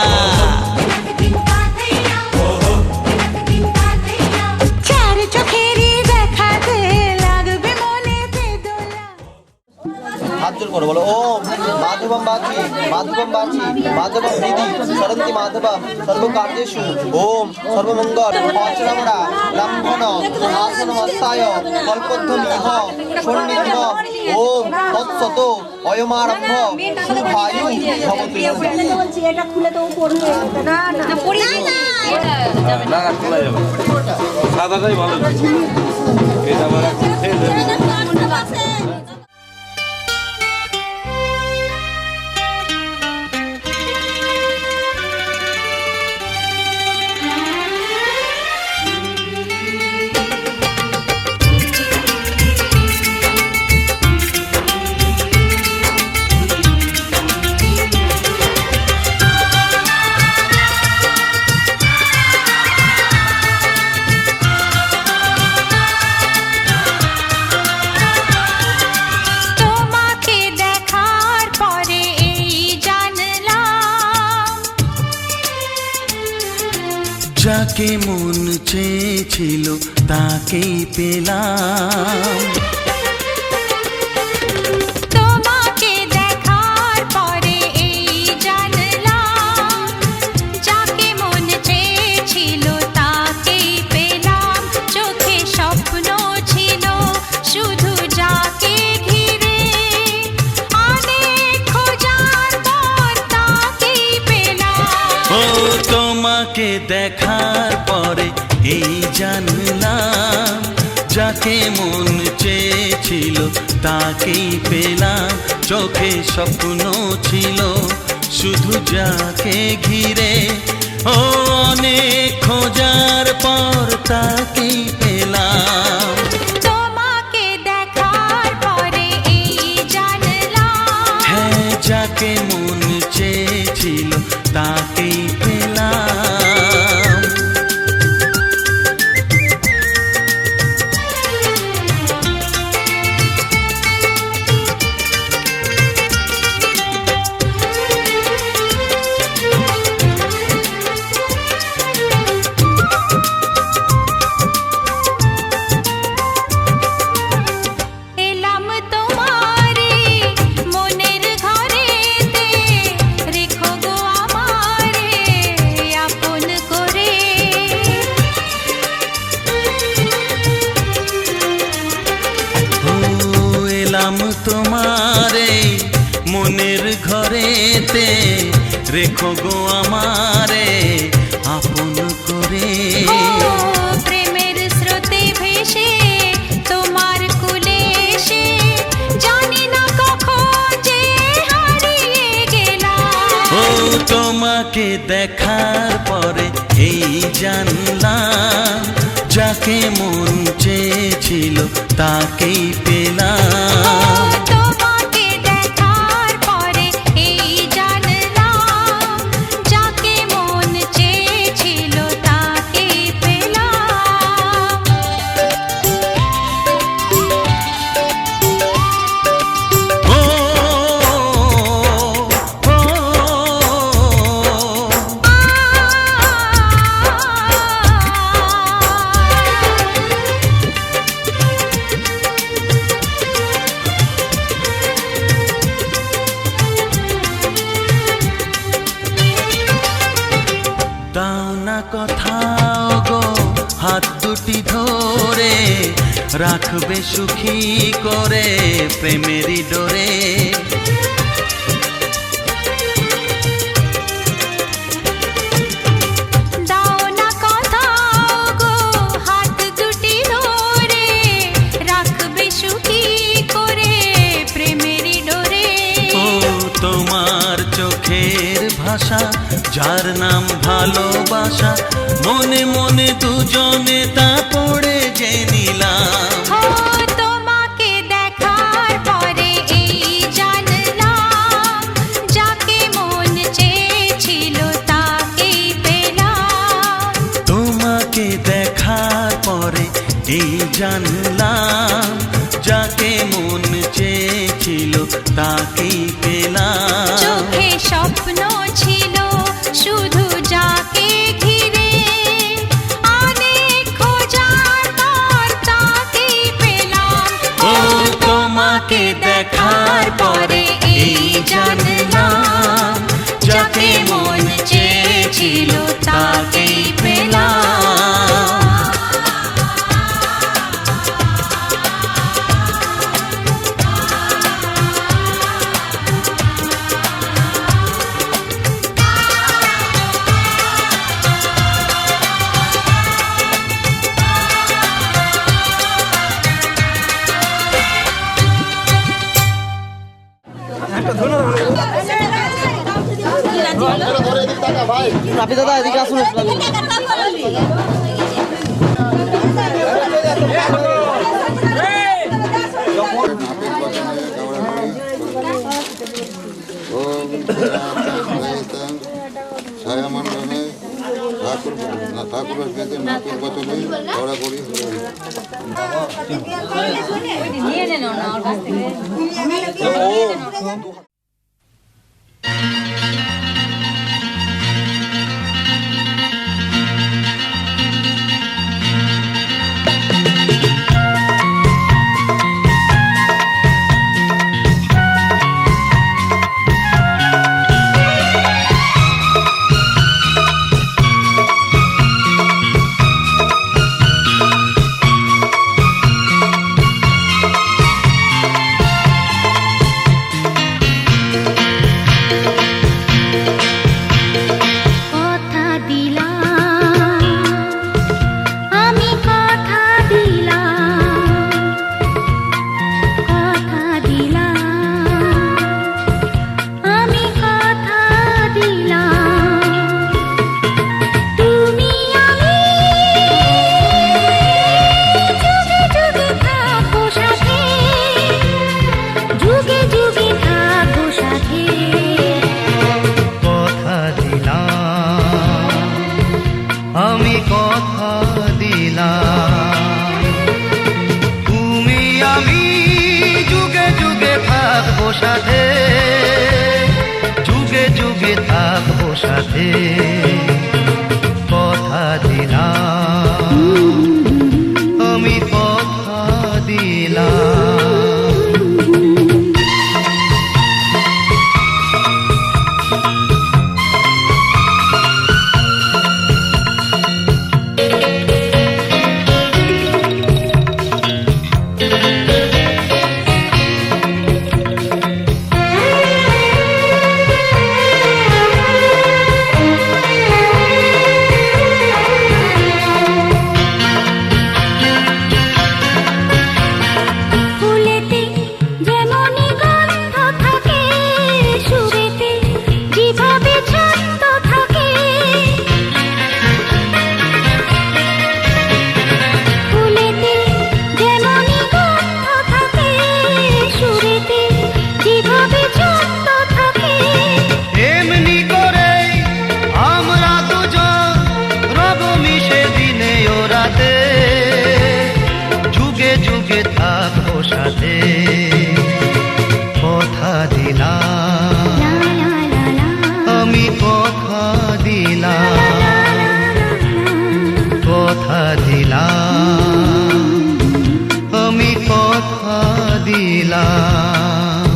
চার চোখেরই দেখাতে লাগবে মনে বেদনা। হাত জোর করো, বলো ওম মাধবম বাচি মাধবম বাচি মাধবম হৃদি সরন্তি মাধবম সর্বকার্যেষু ওম সর্বমঙ্গল অচরমরা লম্ভন আসনমস্তায় কল্পধ্বনিহ সন্নিধিঃ ওম তৎসত অয়মারম্ভ শুভায়ু ভবতু। এটা খুলে তো পড়বে না না পড়ি না সাদাটাই ভালো, এটা আবার এখন খেয়ে দেবে। তোমাকে দেখার পরে এই জানলাম যাকে মন চেয়েছিল তাকেই পেলাম। তোমাকে দেখার পরে এই জানলাম যাকে মন চেয়েছিল তাকেই পেলাম। চোখে স্বপ্ন ছিল শুধু যাকে ঘিরে অনেক খোঁজার পর তাকেই পেলাম। ও তোমাকে দেখার পরে এই জানলাম যাকে মন চেয়েছিল তাকেই পেলাম। চোখে স্বপ্ন ছিল শুধু যাকে ঘিরে ও অনেক খোঁজার পর তাকেই পেলাম। তোমাকে দেখার পরে এই জানলাম হ্যাঁ যাকে মন চেয়েছিল তাকেই পেলাম। এলাম তোমারে মনের ঘরেতে রেখো গো আমারে আপন করে। ও এলাম তোমারে মনের ঘরেতে রেখো গো আমারে আপন করে। ও তোমাকে দেখার পরে এই জানলাম যাকে মন চেয়েছিল তাকেই পেলাম। তোমাকে দেখার পরে এই জানলাম যাকে মন চেয়েছিল তাকেই পেলাম। ও, ও, দাও না কোথাও গো হাত দুটি ধরে রাখবে সুখী করে প্রেমেরই ডোরে। দাও না কোথাও গো হাত দুটি ধরে রাখবে সুখী করে প্রেমেরই ডোরে। ও তোমার চোখের ভাষা যার নাম ভালোবাসা মনে মনে দুজনে তা পড়ে যে নিলাম। ও তোমাকে দেখার পরে এই জানলাম যাকে মন চেয়েছিল তাকেই পেলাম। তোমাকে দেখার পরে এই জানলাম যাকে মন চেয়েছিল তাকেই পেলাম। চোখে স্বপ্ন ছিল শুধু যাকে ঘিরে অনেক খোঁজার পর তাকেই পেলাম। ও তোমাকে দেখার পরে এই জানলাম যাকে মন চেয়েছিল তাকেই পেলাম। রাফি দাদা এদিকে আসুন একটু। ছায়ামণ্ডলে ঠাকুরের পেতে নাচের বচনে ঘোরাঘুরি নিয়ে নেন না ওর কাছ থেকে। সাথে যুগে যুগে থাকবো সাথে কথা দিলাম আমি কথা দিলাম দিলাম।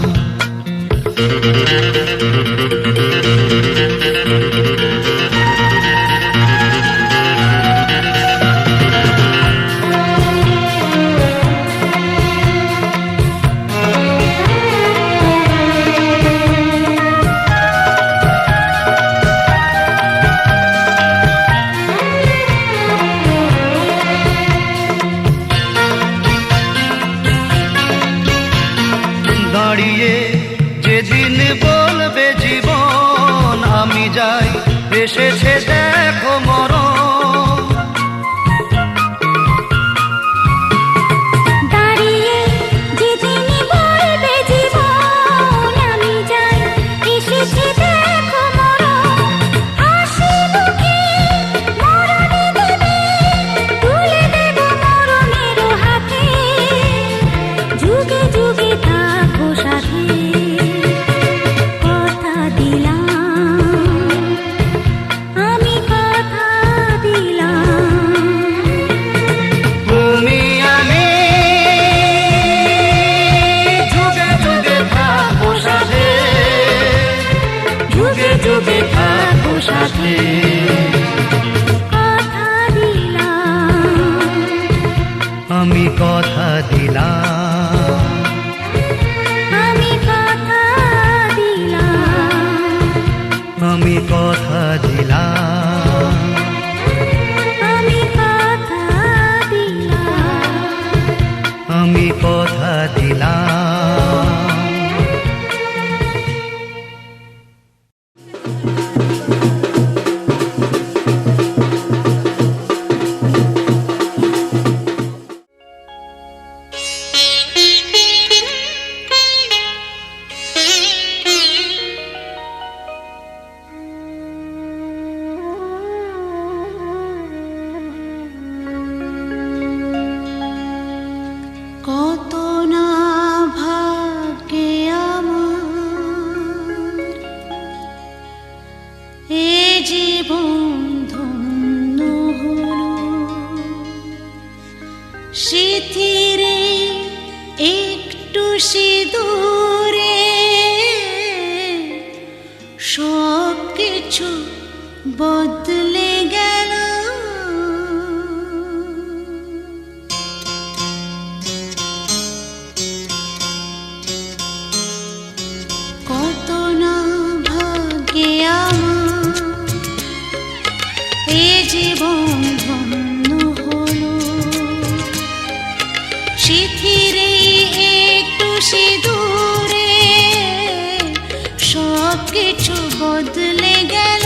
দাঁড়িয়ে যেদিন বলবে জীবন আমি যাই, এসেছে দেখো মরণ। দাঁড়িয়ে যেদিন বলবে জীবন আমি যাই, এসেছে দেখো মরণ। হাসি মুখে মরণে দেবে, তুলে দেব মরণের হাতে। যুগে যুগে থাকো সাথে, কথা দিলাম, আমি কথা দিলাম। তুমি আমি যুগে যুগে থাকবো সাথে, যুগে যুগে থাকবো সাথে। কথা দিলাম, আমি কথা দিলাম, আমি কথা দিলাম, আমি কথা দিলাম, আমি কথা দিলাম। আমি কথা দিলাম। কত না ভাগ্যে আমার, এ জীবন ধন্য হলো। স্মৃতিরে একটু সিঁদুরে সব কিছু বদলে গেল। কত না ভাগ্যে আমার, এ জীবন ধন্য হলো। স্মৃতিরে একটু সিঁদুরে সব কিছু বদলে গেল।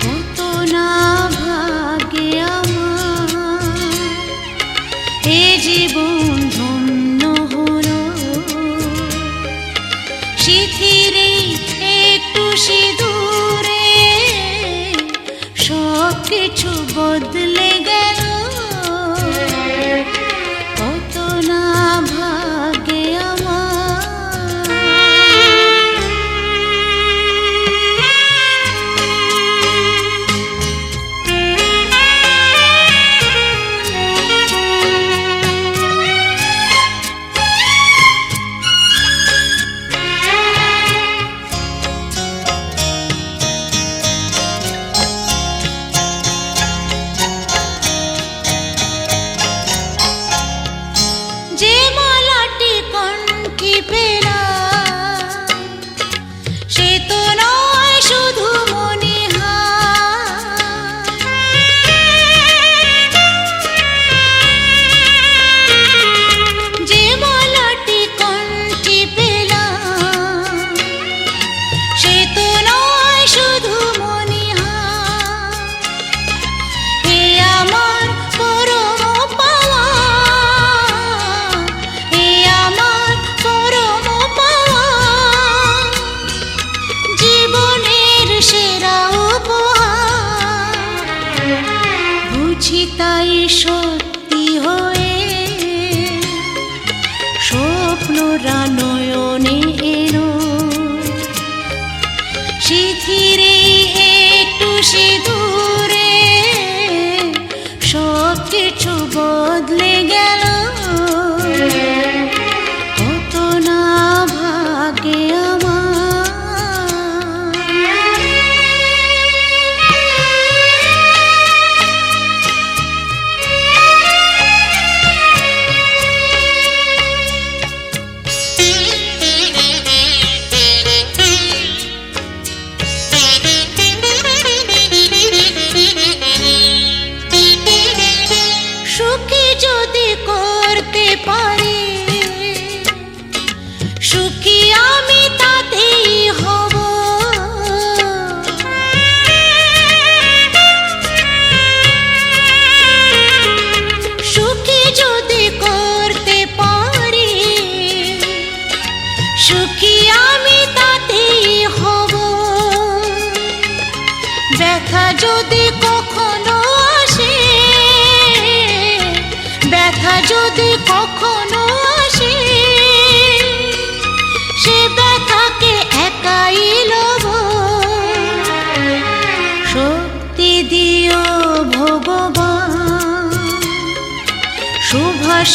কত না ভাগ্যে আমার, এ জীবন ধন্য হলো। স্মৃতিরে একটু সিঁদুরে সব কিছু বদলে গেল। কত না ভাগ্যে আমার।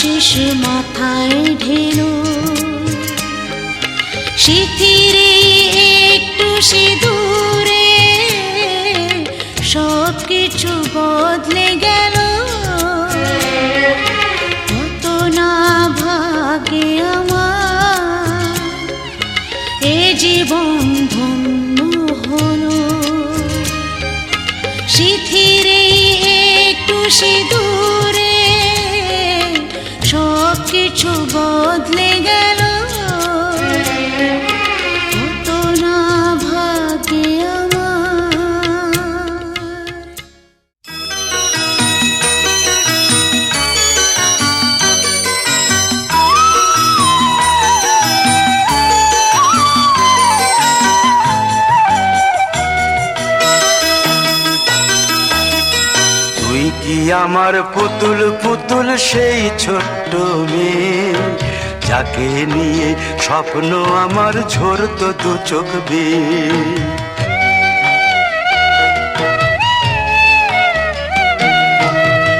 আশিস মাথায় ঢেলো সিথিরে একটু সিঁদুরে সব কিছু বদলে গেল কত না ভাগে আমার এ জীবন ধন্য হলো সিথিরে একটু সিঁদুরে সব কিছু বদলে গেল কত না ভাগে আমার তুই কি আমার পুতুল পুতুল সেই ছোট্ট মেয়ে যাকে নিয়ে স্বপ্ন আমার ঝরতো দু চোখ বেয়ে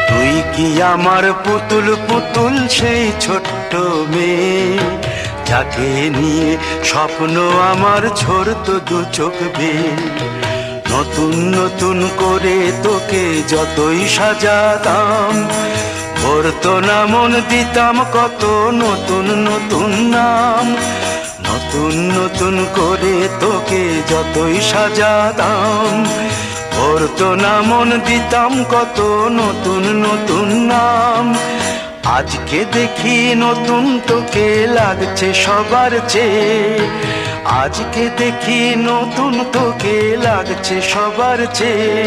তুই কি আমার পুতুল পুতুল সেই ছোট্ট মেয়ে যাকে নিয়ে স্বপ্ন আমার ঝরতো দু চোখ বেয়ে নতুন নতুন করে তোকে যতই সাজাতাম ভরতো না মন দিতাম কত নতুন নতুন নাম নতুন নতুন করে তোকে যতই সাজাতাম ভরতো না মন দিতাম কত নতুন নতুন নাম আজকে দেখি নতুন তোকে লাগছে সবার চেয়ে আজকে দেখি নতুন তোকে লাগছে সবার চেয়ে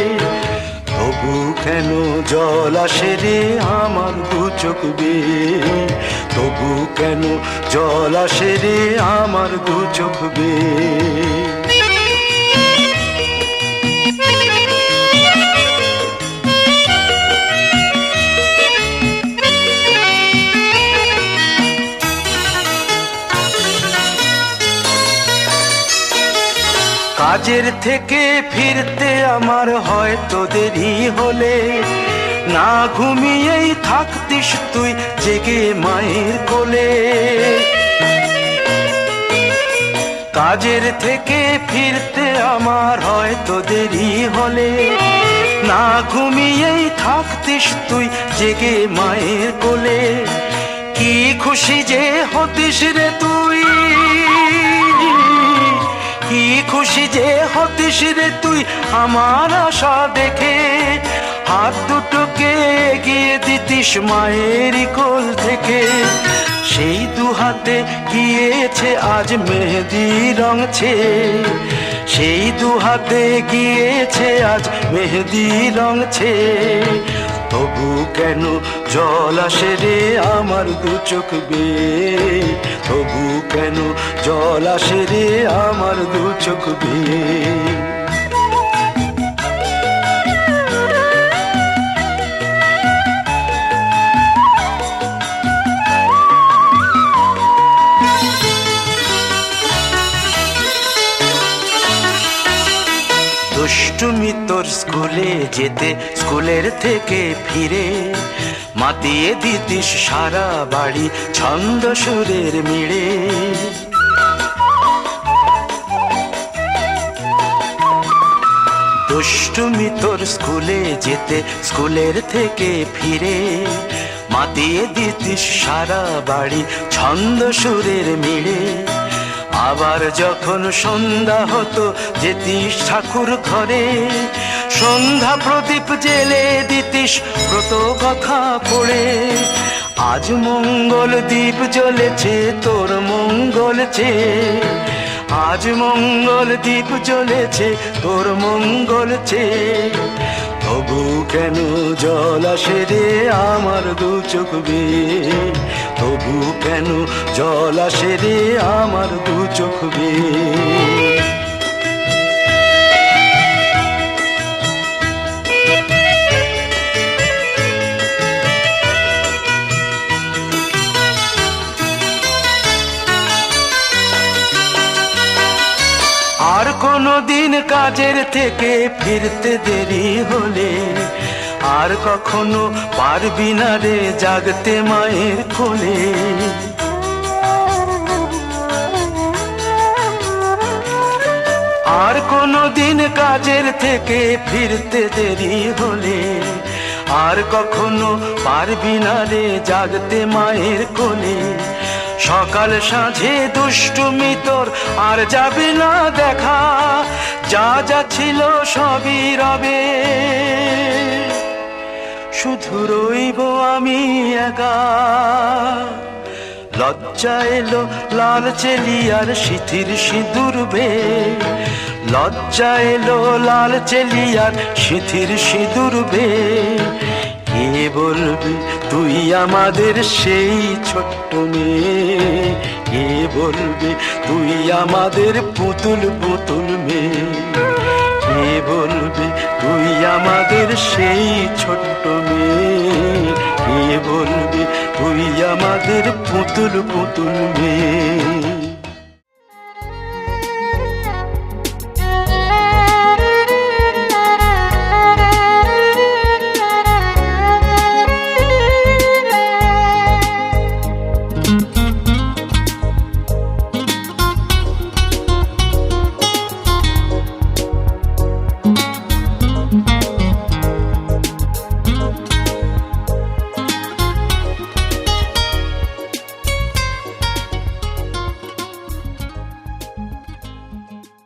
তবু কেন জল আসে রে আমার দু চোখ বেয়ে তবু কেন জল আসে রে আমার দু চোখ বেয়ে কাজের থেকে ফিরতে আমার হয়তো দেরি হলে না ঘুমিয়েই থাকতিস তুই জেগে মায়ের কোলে কাজের থেকে ফিরতে আমার হয়তো দেরি হলে না ঘুমিয়েই থাকতিস তুই জেগে মায়ের কোলে কি খুশি যে হতিস রে তুই কি খুশি যে হতিস রে তুই আমার আশা দেখে হাত দুটোকে এগিয়ে দিতিস মায়ের কোল থেকে সেই দু হাতে গিয়েছে আজ মেহেদি রঙছে সেই দু হাতে গিয়েছে আজ মেহেদি রঙছে তবু কেন জল আসে রে আমার দু চোখ বেয়ে তবু কেন জল আসে রে আমার দু চোখ বেয়ে দুষ্টুমি তোর স্কুলে যেতে স্কুলের থেকে ফিরে মাতিয়ে দিতিস সারা বাড়ি ছন্দ সুরের মিড়ে দুষ্টুমি তোর স্কুলে যেতে স্কুলের থেকে ফিরে মাতিয়ে দিতিস সারা বাড়ি ছন্দ সুরের মিড়ে আবার যখন সন্ধ্যা হতো যেতিস ঠাকুর ঘরে সন্ধ্যা প্রদীপ জেলে দিতিস ব্রত কথা পড়ে আজ মঙ্গল দ্বীপ জ্বলেছে তোর মঙ্গল চেয়ে আজ মঙ্গল দ্বীপ জ্বলেছে তোর মঙ্গল চেয়ে তবু কেন জল আসে রে আমার দু চোখ বেয়ে তবু কেন জল আসে রে আমার দু চোখ বেয়ে আর কোনো দিন কাজের থেকে ফিরতে দেরি হলে আর কখনো পারবি না রে জাগতে মায়ের কোলে। আর কোনো দিন কাজের থেকে ফিরতে দেরি হলে আর কখনো পারবি না রে জাগতে মায়ের কোলে। সকাল সাঁঝে দুষ্টুমি তোর আর যাবে না দেখা, যা যা ছিল সবই রবে, শুধু রইব আমি একা। লজ্জা এলো লাল চেলিয়ার সিথির সিঁদুর বে, লজ্জা এলো লাল চেলিয়ার সিথির সিঁদুর বে। কে বলবে তুই আমাদের সেই ছোট্ট মেয়ে, কে বলবে তুই আমাদের পুতুল পুতুল মেয়ে, কে বলবে তুই আমাদের সেই ছোট্ট মেয়ে, কে বলবে তুই আমাদের পুতুল পুতুল মেয়ে।